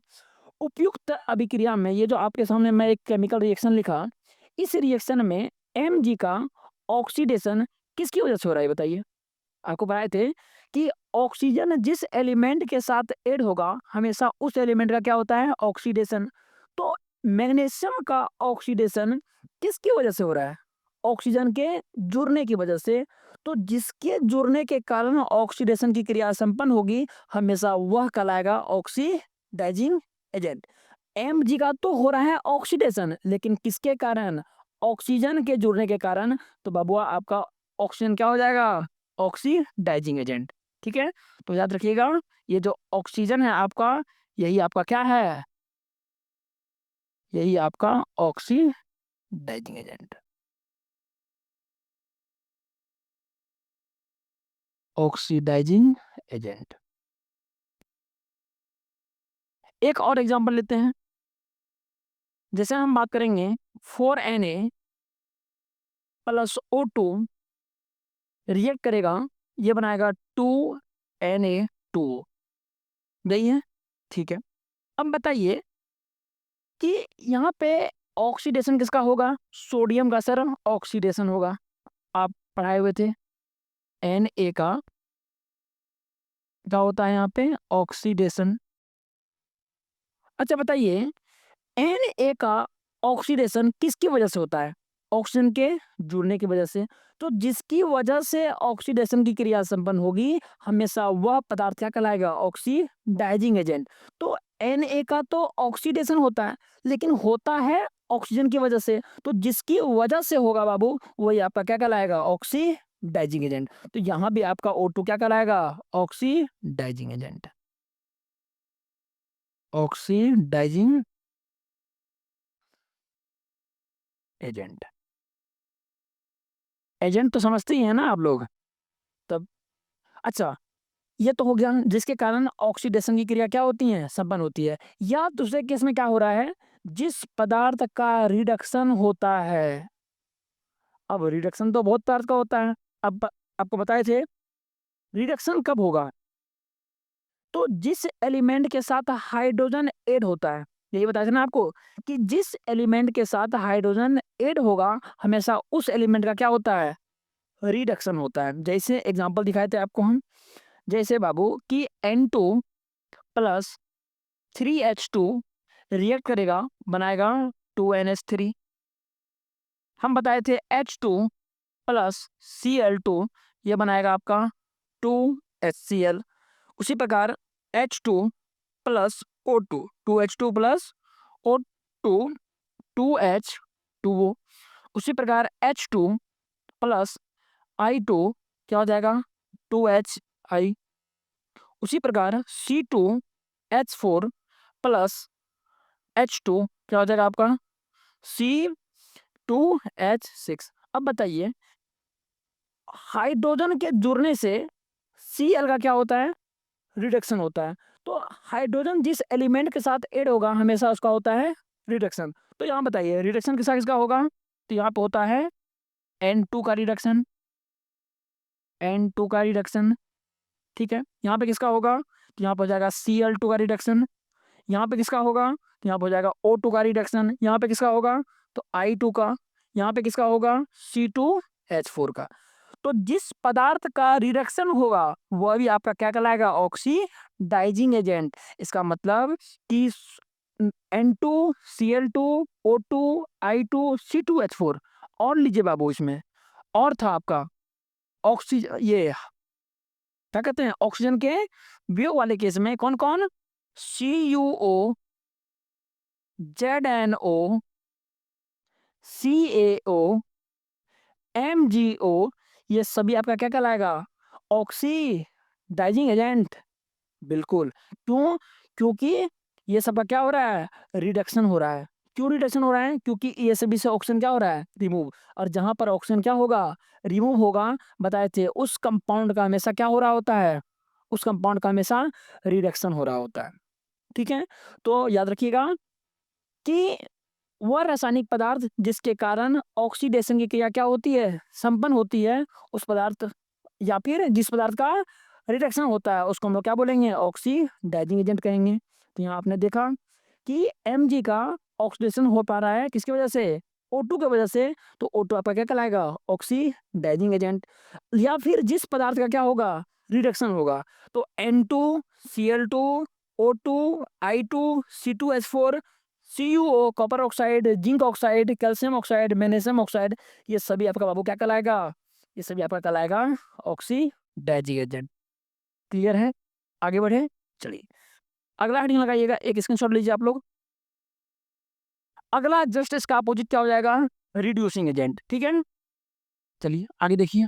उपयुक्त अभिक्रिया में ये जो आपके सामने मैं एक केमिकल रिएक्शन लिखा, इस रिएक्शन में Mg का ऑक्सीडेशन किसकी वजह से हो रहा है, बताइए। आपको बताए थे कि ऑक्सीजन जिस एलिमेंट के साथ ऐड होगा हमेशा उस एलिमेंट का क्या होता है, ऑक्सीडेशन। तो मैग्नीशियम का ऑक्सीडेशन किसकी वजह से हो रहा है, ऑक्सीजन के जुड़ने की वजह से। तो जिसके जुड़ने के कारण ऑक्सीडेशन की क्रिया संपन्न होगी हमेशा वह कहलाएगा ऑक्सीडाइजिंग एजेंट। Mg का तो हो रहा है ऑक्सीडेशन, लेकिन किसके कारण, ऑक्सीजन के जुड़ने के कारण। तो बाबुआ आपका ऑक्सीजन क्या हो जाएगा, ऑक्सीडाइजिंग एजेंट, ठीक है। तो याद रखिएगा, ये जो ऑक्सीजन है आपका, यही आपका क्या है, यही आपका ऑक्सीडाइजिंग एजेंट। Oxidising agent. एक और एग्जांपल लेते हैं, जैसे हम बात करेंगे 4Na प्लस O2 रिएक्ट करेगा, ये बनाएगा 2Na2, यही है, ठीक है। अब बताइए कि यहाँ पे ऑक्सीडेशन किसका होगा, सोडियम का सर ऑक्सीडेशन होगा। आप पढ़ाए हुए थे। Na का क्या होता है यहाँ पे? ऑक्सीडेशन। अच्छा बताइए, Na का ऑक्सीडेशन किसकी वजह से होता है? ऑक्सीजन के जुड़ने की वजह से। तो जिसकी वजह से ऑक्सीडेशन की क्रिया संपन्न होगी, हमेशा वह पदार्थ क्या कहलाएगा? Oxidising agent. तो Na का तो ऑक्सीडेशन होता है, लेकिन होता है ऑक्सीजन की वजह से। तो जिसकी वजह से होगा बाबू, वही आपका क्या कहलाएगा? Oxidising agent. तो यहाँ भी आपका O2 क्या कहलाएगा? Oxidising agent. Oxidising agent. Agent तो समझते ही हैं ना आप लोग? तब अच्छा, ये तो हो गया जिसके कारण ऑक्सीडेशन की क्रिया क्या होती है? संपन्न होती है। या दूसरे केस में क्या हो रहा है? जिस पदार्थ का रिडक्शन होता है। अब रिडक्शन तो बहुत पदार्थ का होता है। अब आपको बताए थे, रिडक्शन कब होगा? तो जिस एलिमेंट के साथ हाइड्रोजन ऐड होता है, यही बताया था ना आपको, कि जिस एलिमेंट के साथ हाइड्रोजन ऐड होगा, हमेशा उस एलिमेंट का क्या होता है? रिडक्शन होता है। जैसे एग्जांपल दिखाए थे आपको हम, जैसे बाबू कि N2 प्लस 3H2 रिएक्ट करेगा, बनाएगा 2NH3। हम बताए थे H2 प्लस Cl2 ये बनाएगा आपका 2HCl। उसी प्रकार H2 plus O2, 2H2 plus O2, 2H2O। उसी प्रकार H2 प्लस I2 क्या हो जाएगा? 2HI। उसी प्रकार C2H4 प्लस H2 क्या हो जाएगा आपका? C2H6। अब बताइए, हाइड्रोजन के जुड़ने से Cl का क्या होता है? रिडक्शन होता है। तो हाइड्रोजन जिस एलिमेंट के साथ ऐड होगा, हमेशा उसका होता है रिडक्शन। तो यहाँ बताइए, रिडक्शन किसका किसका होगा? तो यहाँ पे होता है N2 का रिडक्शन, N2 का रिडक्शन, ठीक है। यहाँ पे किसका होगा? तो यहाँ पे हो जाएगा Cl2 का रिडक्शन। यहाँ पे किसका होगा? तो यहाँ पे हो जाएगा O2 का रिडक्शन। यहाँ पे किसका होगा? तो I2 का। यहाँ पे किसका होगा? C2H4 का। तो जिस पदार्थ का रिडक्शन होगा, वह भी आपका क्या कहलाएगा? Oxidising agent. इसका मतलब कि N2 Cl2 O2 I2 C2H4। और लीजिए बाबू, इसमें और था आपका ऑक्सीजन, ये क्या कहते हैं, ऑक्सीजन के वियोग वाले केस में कौन कौन? CuO, ZnO, CaO, MgO, ये सभी आपका क्या कहलाएगा? Oxidising agent. बिल्कुल। क्यों? क्योंकि ये सबका क्या हो रहा है? रिडक्शन हो रहा है। क्यों रिडक्शन हो रहा है? क्योंकि ये सभी से ऑक्सीजन क्या हो रहा है? रिमूव। और जहां पर ऑक्सीजन क्या होगा? रिमूव होगा, बताए थे उस कंपाउंड का हमेशा क्या हो रहा होता है? उस कंपाउंड का हमेशा रिडक्शन हो रहा होता है। ठीक है। तो याद रखिएगा कि वह रासायनिक पदार्थ जिसके कारण ऑक्सीडेशन की क्रिया क्या होती है? संपन्न होती है, उस पदार्थ या फिर जिस पदार्थ का रिडक्शन होता है, उसको हम लोग क्या बोलेंगे? ऑक्सीडाइजिंग एजेंट कहेंगे। तो यहाँ आपने देखा कि Mg का ऑक्सीडेशन हो पा रहा है किसकी वजह से? O2 की वजह से। तो O2 आपका क्या कहलाएगा? Oxidising agent. या फिर जिस पदार्थ का क्या होगा? रिडक्शन होगा। तो N2 Cl2 O2 I2 C2H4 CuO, copper oxide, zinc oxide, calcium oxide, magnesium oxide, ये सभी आपका बाबू क्या कहलाएगा? ये सभी आपका कहलाएगा ऑक्सीडाइजिंग एजेंट। क्लियर है? आगे बढ़े, चलिए अगला हेडिंग लगाइएगा, एक स्क्रीनशॉट लीजिए आप लोग। अगला जस्ट इसका अपोजिट क्या हो जाएगा? Reducing agent. ठीक है, चलिए आगे देखिए।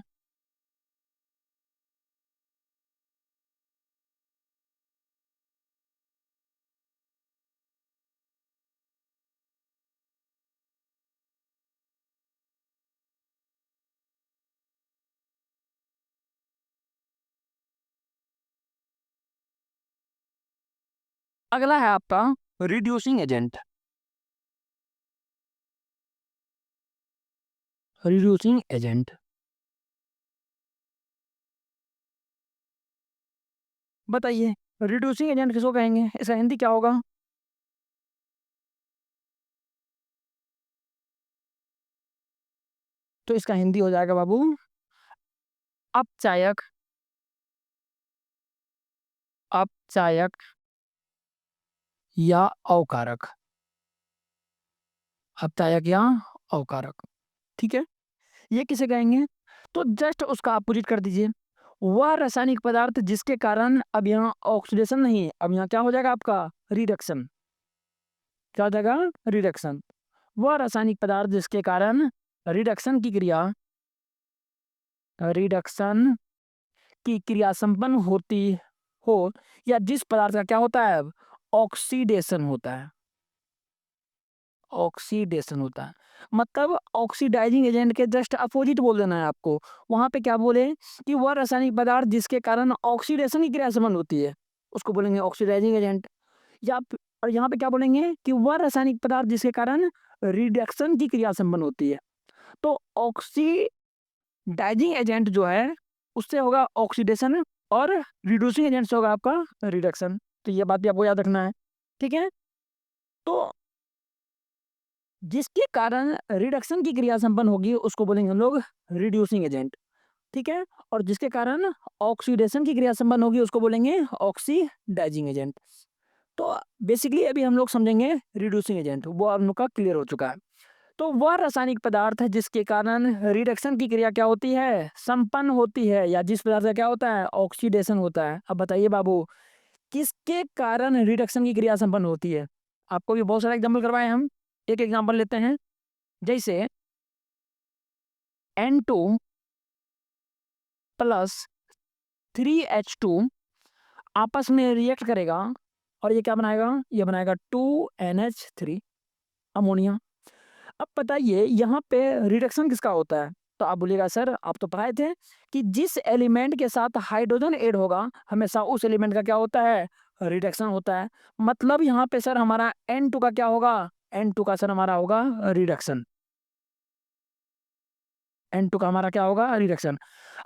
अगला है आपका रिड्यूसिंग एजेंट। रिड्यूसिंग एजेंट बताइए, रिड्यूसिंग एजेंट किसको कहेंगे? इसका हिंदी क्या होगा? तो इसका हिंदी हो जाएगा बाबू अपचायक, अपचायक या अवकारक, अपचायक या अवकारक। ठीक है, ये किसे कहेंगे? तो जस्ट उसका अपोजिट कर दीजिए। वह रासायनिक पदार्थ जिसके कारण अब यहाँ ऑक्सीडेशन नहीं है, अब यहाँ क्या हो जाएगा आपका? रिडक्शन। क्या हो जाएगा? रिडक्शन। वह रासायनिक पदार्थ जिसके कारण रिडक्शन की क्रिया, रिडक्शन की क्रिया संपन्न होती हो, या जिस पदार्थ का क्या होता है अब? ऑक्सीडेशन होता है, ऑक्सीडेशन होता है। मतलब ऑक्सीडाइजिंग एजेंट के जस्ट अपोजिट बोल देना है आपको। वहां पे क्या बोले कि वह रासायनिक पदार्थ जिसके कारण ऑक्सीडेशन की क्रिया संपन्न होती है, उसको बोलेंगे ऑक्सीडाइजिंग एजेंट। और यहाँ पे क्या बोलेंगे कि वह रासायनिक पदार्थ जिसके कारण रिडक्शन की क्रिया संपन्न होती है। तो ऑक्सीडाइजिंग एजेंट जो है उससे होगा ऑक्सीडेशन, और रिड्यूसिंग एजेंट से होगा आपका रिडक्शन। तो ये बात भी आपको याद रखना है। ठीक है, तो जिसके कारण रिडक्शन की क्रिया संपन्न होगी उसको बोलेंगे हम लोग रिड्यूसिंग एजेंट। ठीक है, और जिसके कारण ऑक्सीडेशन की क्रिया संपन्न होगी उसको बोलेंगे ऑक्सीडाइजिंग एजेंट। तो बेसिकली अभी हम लोग समझेंगे रिड्यूसिंग एजेंट, वो हम लोग का क्लियर हो चुका है। तो वह रासायनिक पदार्थ है जिसके कारण रिडक्शन की क्रिया क्या होती है? संपन्न होती है, या जिस पदार्थ का क्या होता है? ऑक्सीडेशन होता है। अब बताइए बाबू, किसके कारण रिडक्शन की क्रिया संपन्न होती है? आपको भी बहुत सारे एग्जाम्पल करवाए हम, एक एग्जाम्पल लेते हैं। जैसे N2 प्लस 3H2 आपस में रिएक्ट करेगा, और ये क्या बनाएगा? ये बनाएगा 2NH3, अमोनिया। अब बताइए यहाँ पे रिडक्शन किसका होता है? तो आप बोलिएगा सर आप तो पढ़ाए थे कि जिस एलिमेंट के साथ हाइड्रोजन ऐड होगा हमेशा उस एलिमेंट का क्या होता है? रिडक्शन होता है। मतलब यहाँ पे सर हमारा N2 का क्या होगा? N2 का सर हमारा होगा रिडक्शन। N2 का हमारा क्या होगा? रिडक्शन।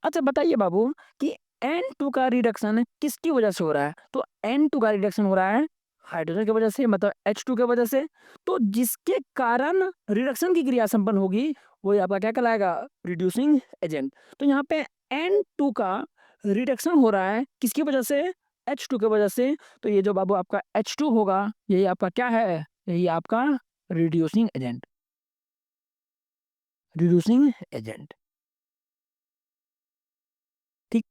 अच्छा बताइए बाबू कि N2 का रिडक्शन किसकी वजह से हो रहा है? तो N2 का रिडक्शन हो रहा है हाइड्रोजन की वजह से, मतलब H2 की वजह से। तो जिसके कारण रिडक्शन की क्रिया संपन्न होगी वो आपका क्या कहलाएगा? Reducing agent. तो यहाँ पे N2 का रिडक्शन हो रहा है किसकी वजह से? H2 की वजह से। तो ये जो बाबू आपका H2 होगा यही आपका क्या है? यही आपका रिड्यूसिंग एजेंट, रिड्यूसिंग एजेंट। ठीक,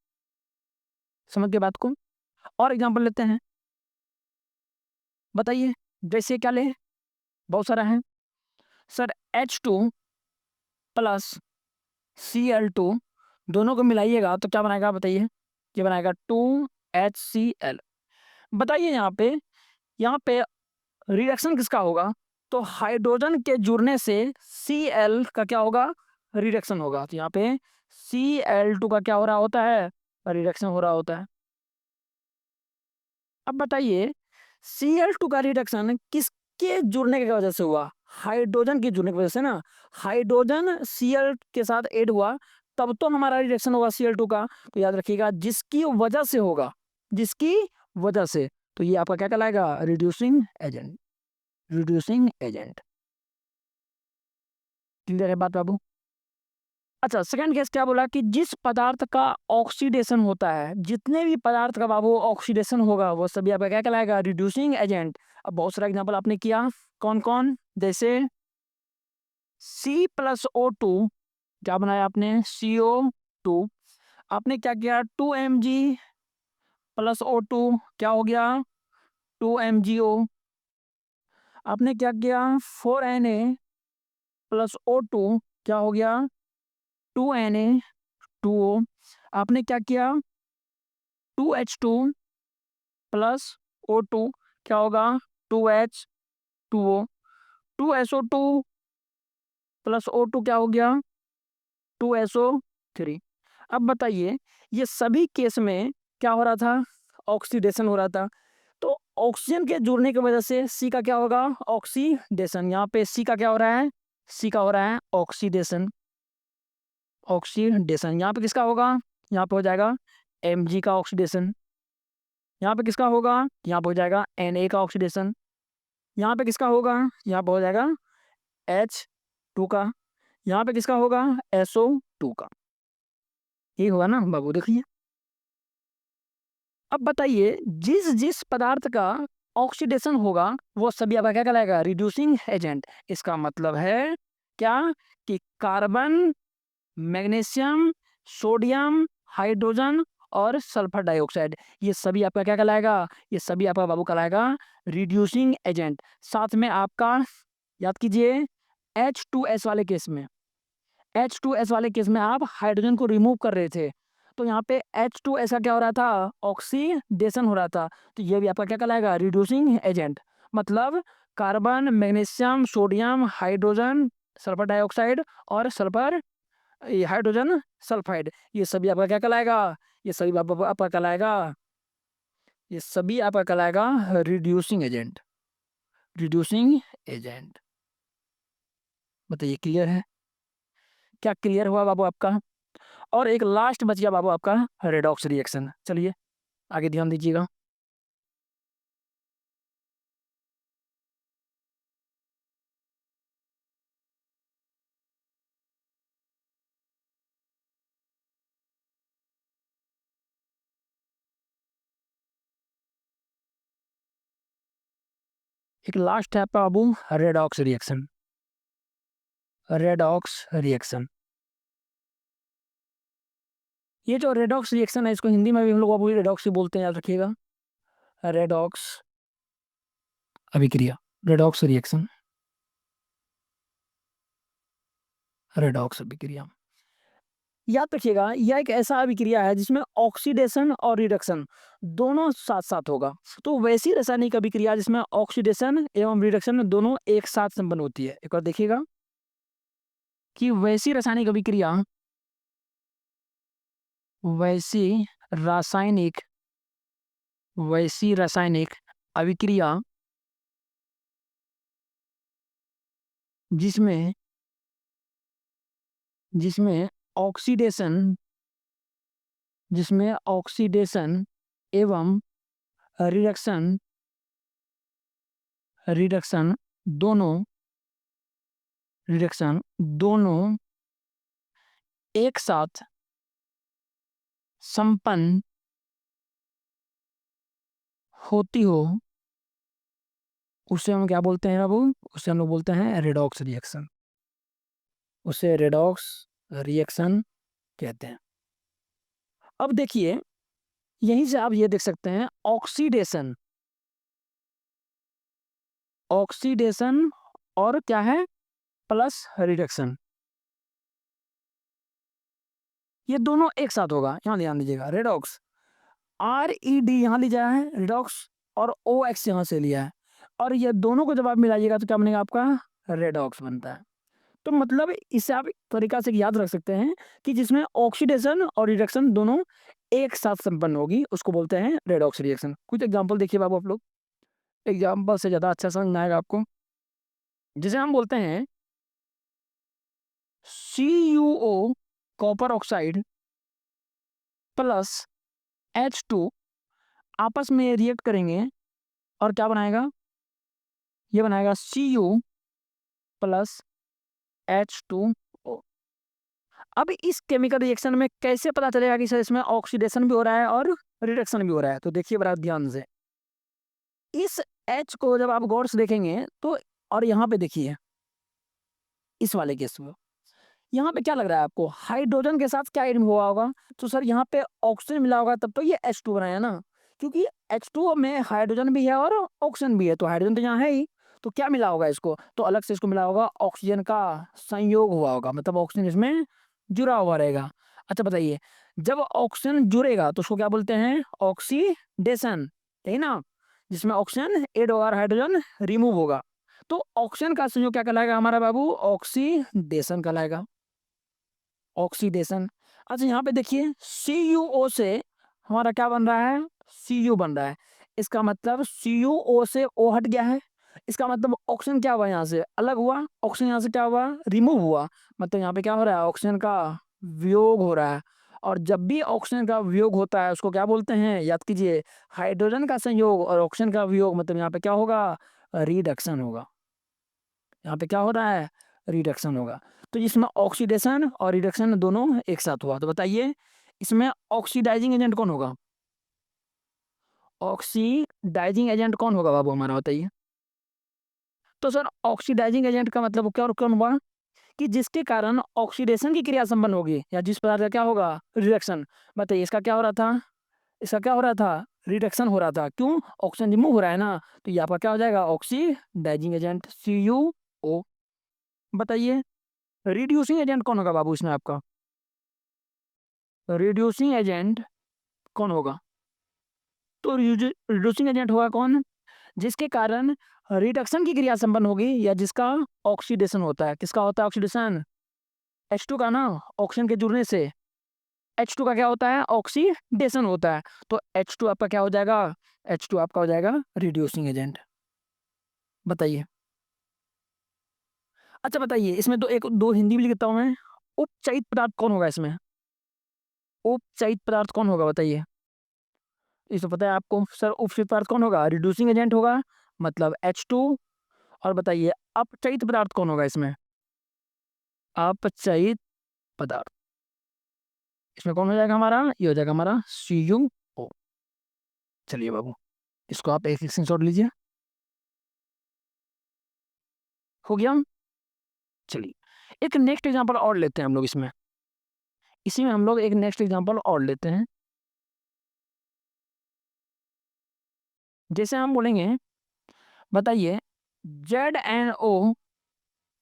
समझ के बात को। और एग्जांपल लेते हैं, बताइए जैसे क्या ले? बहुत सारा है सर। H2 प्लस Cl2 दोनों को मिलाइएगा तो क्या बनाएगा बताइए? ये बनाएगा 2HCl। बताइए यहाँ पे रिडक्शन किसका होगा? तो हाइड्रोजन के जुड़ने से Cl का क्या होगा? रिडक्शन होगा। तो यहाँ पे Cl2 का क्या हो रहा होता है? रिडक्शन हो रहा होता है। अब बताइए Cl2 का रिडक्शन किसके जुड़ने की वजह से हुआ? हाइड्रोजन के जुड़ने की वजह से ना। हाइड्रोजन Cl के साथ ऐड हुआ तब तो हमारा रिडक्शन होगा Cl2 का। तो याद रखिएगा जिसकी वजह से होगा, जिसकी वजह से। तो ये आपका क्या कहलाएगा? Reducing agent, reducing agent. Clear है बात बाबू? अच्छा सेकंड केस क्या बोला कि जिस पदार्थ का ऑक्सीडेशन होता है, जितने भी पदार्थ का बाबू ऑक्सीडेशन होगा वो सभी आपका क्या कहलाएगा? Reducing agent. अब बहुत सारा एग्जांपल आपने किया, कौन कौन? जैसे C+O2, क्या बनाया आपने? CO2। आपने क्या किया? 2Mg+O2 क्या हो गया? 2MgO। आपने क्या किया? 4Na+O2 क्या हो गया? 2Na2O। आपने क्या किया? 2H2+O2 क्या होगा? 2H2O। 2SO2+O2 क्या हो गया? 2SO3। अब बताइए ये सभी केस में क्या हो रहा था? ऑक्सीडेशन हो रहा था। तो ऑक्सीजन के जुड़ने की वजह से सी का क्या होगा? ऑक्सीडेशन। यहाँ पे सी का क्या हो रहा है? सी का हो रहा है ऑक्सीडेशन, ऑक्सीडेशन। यहाँ पे किसका होगा? यहाँ पे हो जाएगा Mg का ऑक्सीडेशन। यहाँ पे किसका होगा? यहाँ पे हो जाएगा Na का ऑक्सीडेशन। यहाँ पे किसका होगा? यहाँ पे हो जाएगा H2 का। यहाँ पे किसका होगा? SO2 का। ये हुआ ना बाबू, देखिए। अब बताइए, जिस जिस पदार्थ का ऑक्सीडेशन होगा वो सभी आपका क्या कहलाएगा? Reducing agent. इसका मतलब है क्या? कि कार्बन, मैग्नीशियम, सोडियम, हाइड्रोजन और सल्फर डाइऑक्साइड, ये सभी आपका क्या कहलाएगा? ये सभी आपका बाबू कहलाएगा रिड्यूसिंग एजेंट। साथ में आपका याद कीजिए, H2S वाले केस में, H2S वाले केस में आप हाइड्रोजन को रिमूव कर रहे थे, तो यहाँ पे H2S का क्या हो रहा था? ऑक्सीडेशन हो रहा था। तो ये भी आपका क्या कहलाएगा? Reducing agent. मतलब carbon, magnesium, sodium, hydrogen, sulphur dioxide और सल्फर, ये हाइड्रोजन सल्फाइड, ये सभी आपका क्या कहलाएगा? ये सभी आपका कहलाएगा, ये सभी आपका कहलाएगा रिड्यूसिंग एजेंट। Reducing agent. बताइए, क्लियर है? क्या क्लियर हुआ बाबू आपका? और एक लास्ट बच गया बाबू आपका, रेडॉक्स रिएक्शन। चलिए आगे ध्यान दीजिएगा। एक लास्ट है आपका बाबू, रेडॉक्स रिएक्शन। रेडॉक्स रिएक्शन, ये जो रेडॉक्स रिएक्शन है, इसको हिंदी में भी हम लोग बाबू रेडॉक्स ही बोलते हैं, याद रखिएगा। रेडॉक्स अभिक्रिया, रेडॉक्स रिएक्शन, रेडॉक्स अभिक्रिया। याद रखिएगा, यह एक ऐसा अभिक्रिया है जिसमें ऑक्सीडेशन और रिडक्शन दोनों साथ साथ होगा। तो वैसी रासायनिक अभिक्रिया जिसमें ऑक्सीडेशन एवं रिडक्शन दोनों एक साथ संपन्न होती है। एक बार देखिएगा कि वैसी रासायनिक वैसी रासायनिक अभिक्रिया जिसमें जिसमें ऑक्सीडेशन जिसमें ऑक्सीडेशन एवं रिडक्शन रिडक्शन दोनों रिडक्शन दोनों एक साथ संपन्न होती हो, उसे हम क्या बोलते हैं बाबू? उसे हम लोग बोलते हैं रेडॉक्स रिएक्शन। उसे रेडॉक्स रिएक्शन कहते हैं। अब देखिए, यहीं से आप ये देख सकते हैं, ऑक्सीडेशन ऑक्सीडेशन और क्या है? प्लस रिडक्शन, ये दोनों एक साथ होगा। यहाँ ध्यान दीजिएगा, रेडॉक्स, RED यहाँ लिया है रिडॉक्स, और OX यहाँ से लिया है, और ये दोनों को जब आप मिलाइएगा तो क्या बनेगा? आपका रेडॉक्स बनता है। तो मतलब इसे आप एक तरीका से याद रख सकते हैं कि जिसमें ऑक्सीडेशन और रिडक्शन दोनों एक साथ संपन्न होगी, उसको बोलते हैं रेडॉक्स रिएक्शन। कुछ एग्जांपल देखिए बाबू आप लोग, एग्जांपल से ज़्यादा अच्छा समझ में आएगा आपको। जिसे हम बोलते हैं CuO, copper oxide plus H2 आपस में रिएक्ट करेंगे और क्या बनाएगा? ये बनाएगा Cu प्लस H2O। अब इस केमिकल रिएक्शन में कैसे पता चलेगा कि सर इसमें ऑक्सीडेशन भी हो रहा है और रिडक्शन भी हो रहा है? तो देखिए बड़ा ध्यान से, इस H को जब आप गौर से देखेंगे तो, और यहाँ पे देखिए इस वाले केस में, यहाँ पे क्या लग रहा है आपको? हाइड्रोजन के साथ क्या एड हुआ होगा? तो सर यहाँ पे ऑक्सीजन मिला होगा, तब तो ये H2 बनाया ना, क्योंकि H2 में हाइड्रोजन भी है और ऑक्सीजन भी है, तो हाइड्रोजन तो यहाँ है ही, तो क्या मिला होगा इसको? तो अलग से इसको मिला होगा, ऑक्सीजन का संयोग हुआ होगा, मतलब ऑक्सीजन इसमें जुड़ा हुआ रहेगा। अच्छा बताइए, जब ऑक्सीजन जुड़ेगा तो उसको क्या बोलते हैं? ऑक्सीडेशन, यही ना, जिसमें ऑक्सीजन एड होगा और हाइड्रोजन रिमूव होगा। तो ऑक्सीजन का संयोग क्या कहलाएगा हमारा बाबू? ऑक्सीडेशन कहलाएगा, ऑक्सीडेशन। अच्छा यहाँ पे देखिए, CuO से हमारा क्या बन रहा है? Cu बन रहा है। इसका मतलब CuO से O हट गया है, इसका मतलब ऑक्सीजन क्या हुआ? यहाँ से अलग हुआ, ऑक्सीजन यहाँ से क्या हुआ? रिमूव हुआ। मतलब यहाँ पे क्या हो रहा है? ऑक्सीजन का वियोग हो रहा है। और जब भी ऑक्सीजन का वियोग होता है उसको क्या बोलते हैं? याद कीजिए, हाइड्रोजन का संयोग और ऑक्सीजन का वियोग, मतलब यहाँ पे क्या होगा? रिडक्शन होगा। यहाँ पे क्या हो रहा है? रिडक्शन होगा। तो इसमें ऑक्सीडेशन और रिडक्शन दोनों एक साथ हुआ। तो बताइए, इसमें ऑक्सीडाइजिंग एजेंट कौन होगा? ऑक्सीडाइजिंग एजेंट कौन होगा बाबू हमारा, बताइए? तो सर ऑक्सीडाइजिंग एजेंट का मतलब क्या कौन हुआ कि जिसके कारण ऑक्सीडेशन की क्रिया संपन्न होगी या जिस पदार्थ का क्या होगा, रिडक्शन। बताइए इसका क्या हो रहा था, इसका क्या हो रहा था, रिडक्शन हो रहा था। क्यों? ऑक्सीजन रिमूव हो रहा है ना, तो ये आपका क्या हो जाएगा, ऑक्सीडाइजिंग एजेंट, CuO। बताइए रिड्यूसिंग एजेंट कौन होगा बाबू इसमें आपका? रिड्यूसिंग एजेंट कौन होगा? तो रिड्यूसिंग एजेंट होगा कौन, जिसके कारण रिडक्शन की क्रिया संपन्न होगी या जिसका ऑक्सीडेशन होता है। किसका होता है ऑक्सीडेशन? H2 का ना, ऑक्सीजन के जुड़ने से H2 का क्या होता है, ऑक्सीडेशन होता है। तो H2 आपका क्या हो जाएगा, H2 आपका हो जाएगा रिड्यूसिंग एजेंट। बताइए। अच्छा बताइए इसमें तो एक दो हिंदी भी लिखता हूँ मैं, उपचयित पदार्थ कौन होगा इसमें? उपचयित पदार्थ कौन होगा बताइए? इसमें पता है आपको सर, उपचयित पदार्थ कौन होगा, रिड्यूसिंग एजेंट होगा, मतलब H2। और बताइए अपचयित पदार्थ कौन होगा इसमें? अपचयित पदार्थ इसमें कौन हो जाएगा हमारा, ये हो जाएगा हमारा CuO। चलिए बाबू इसको आप एक स्क्रीनशॉट लीजिए। हो गया। चलिए एक नेक्स्ट एग्जांपल और लेते हैं हम लोग इसमें, इसी में हम लोग एक नेक्स्ट एग्जांपल और लेते हैं। जैसे हम बोलेंगे, बताइए ZnO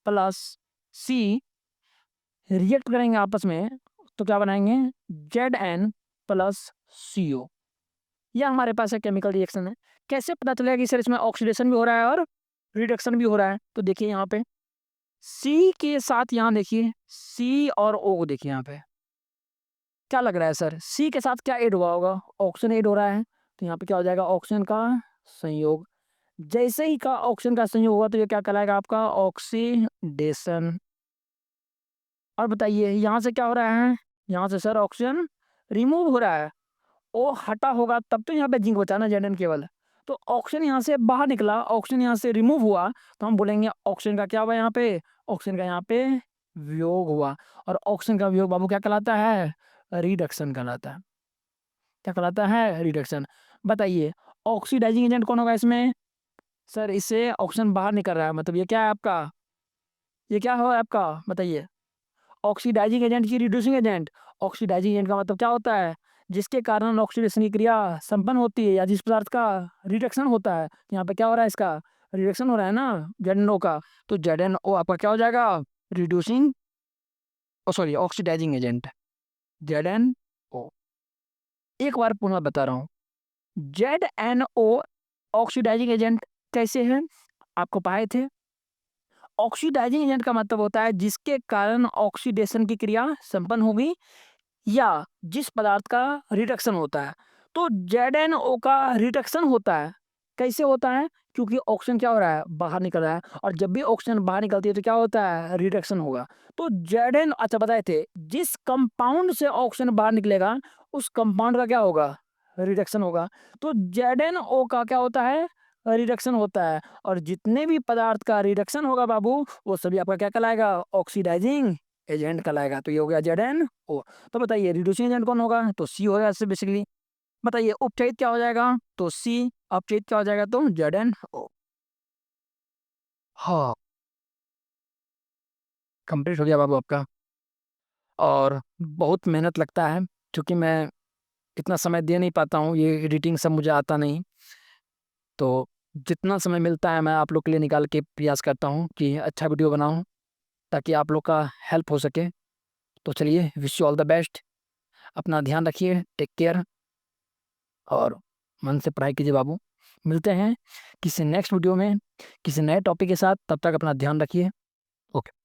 प्लस C रिएक्ट करेंगे आपस में, तो क्या बनाएंगे, Zn प्लस CO। यह हमारे पास एक केमिकल रिएक्शन है। कैसे पता चलेगा कि सर इसमें ऑक्सीडेशन भी हो रहा है और रिडक्शन भी हो रहा है? तो देखिए यहाँ पे C के साथ, यहाँ देखिए C और O को देखिए, यहाँ पे क्या लग रहा है सर, C के साथ क्या ऐड हुआ होगा, ऑक्सीजन ऐड हो रहा है। तो यहाँ पे क्या हो जाएगा, ऑक्सीजन का संयोग। जैसे ही का ऑक्सीजन का संयोग होगा तो ये क्या कहलाएगा आपका, ऑक्सीडेशन। और बताइए यहाँ से क्या हो रहा है, यहाँ से सर ऑक्सीजन रिमूव हो रहा है। ओ हटा होगा तब तो यहाँ पे जिंक बचा ना, Zn केवल। तो ऑक्सीजन यहाँ से बाहर निकला, ऑक्सीजन यहाँ से रिमूव हुआ, तो हम बोलेंगे ऑक्सीजन का क्या हुआ यहाँ पे, ऑक्सीजन का यहाँ पे वियोग हुआ। और ऑक्सीजन का वियोग बाबू क्या कहलाता है, रिडक्शन कहलाता है। क्या कहलाता है, रिडक्शन। बताइए ऑक्सीडाइजिंग एजेंट कौन होगा इसमें? सर इससे ऑक्सीजन बाहर निकल रहा है, मतलब ये क्या है आपका, ये क्या हो आपका, बताइए? ऑक्सीडाइजिंग एजेंट की रिड्यूसिंग एजेंट। ऑक्सीडाइजिंग एजेंट का मतलब क्या होता है, जिसके कारण ऑक्सीडेशन की क्रिया संपन्न होती है या जिस पदार्थ का रिडक्शन होता है। यहाँ पे क्या हो रहा है, इसका रिडक्शन हो रहा है ना, ZnO का। तो ZnO आपका क्या हो जाएगा, रिड्यूसिंग, ओ सॉरी ऑक्सीडाइजिंग एजेंट, ZnO। एक बार पुनः बता रहा हूँ, ZnO ऑक्सीडाइजिंग एजेंट कैसे है, आपको पाए थे। ऑक्सीडाइजिंग एजेंट का मतलब होता है जिसके कारण ऑक्सीडेशन की क्रिया संपन्न होगी या जिस पदार्थ का रिडक्शन होता है। तो ZnO का रिडक्शन होता है। कैसे होता है, क्योंकि ऑक्सीजन क्या हो रहा है, बाहर निकल रहा है, और जब भी ऑक्सीजन बाहर निकलती है तो क्या होता है, रिडक्शन होगा। तो Zn, अच्छा बताए थे, जिस कंपाउंड से ऑक्सीजन बाहर निकलेगा उस कंपाउंड का क्या होगा, रिडक्शन होगा। तो ZnO का क्या होता है, रिडक्शन होता है। और जितने भी पदार्थ का रिडक्शन होगा बाबू, वो सभी आपका क्या कहलाएगा, ऑक्सीडाइजिंग एजेंट कहलाएगा। तो ये हो गया ZnO। तो बताइए रिड्यूसिंग एजेंट कौन होगा, तो C होगा इससे बेसिकली। बताइए उपचयित क्या हो जाएगा, तो C। अपचयित क्या हो जाएगा, तो ZnO। हाँ कंप्लीट हो गया बाबू आपका। और बहुत मेहनत लगता है, क्योंकि मैं इतना समय दे नहीं पाता हूँ, ये एडिटिंग सब मुझे आता नहीं। तो जितना समय मिलता है मैं आप लोग के लिए निकाल के प्रयास करता हूँ कि अच्छा वीडियो बनाऊँ, ताकि आप लोग का हेल्प हो सके। तो चलिए wish you all the best, अपना ध्यान रखिए, टेक केयर, और मन से पढ़ाई कीजिए बाबू। मिलते हैं किसी नेक्स्ट वीडियो में किसी नए टॉपिक के साथ, तब तक अपना ध्यान रखिए। ओके।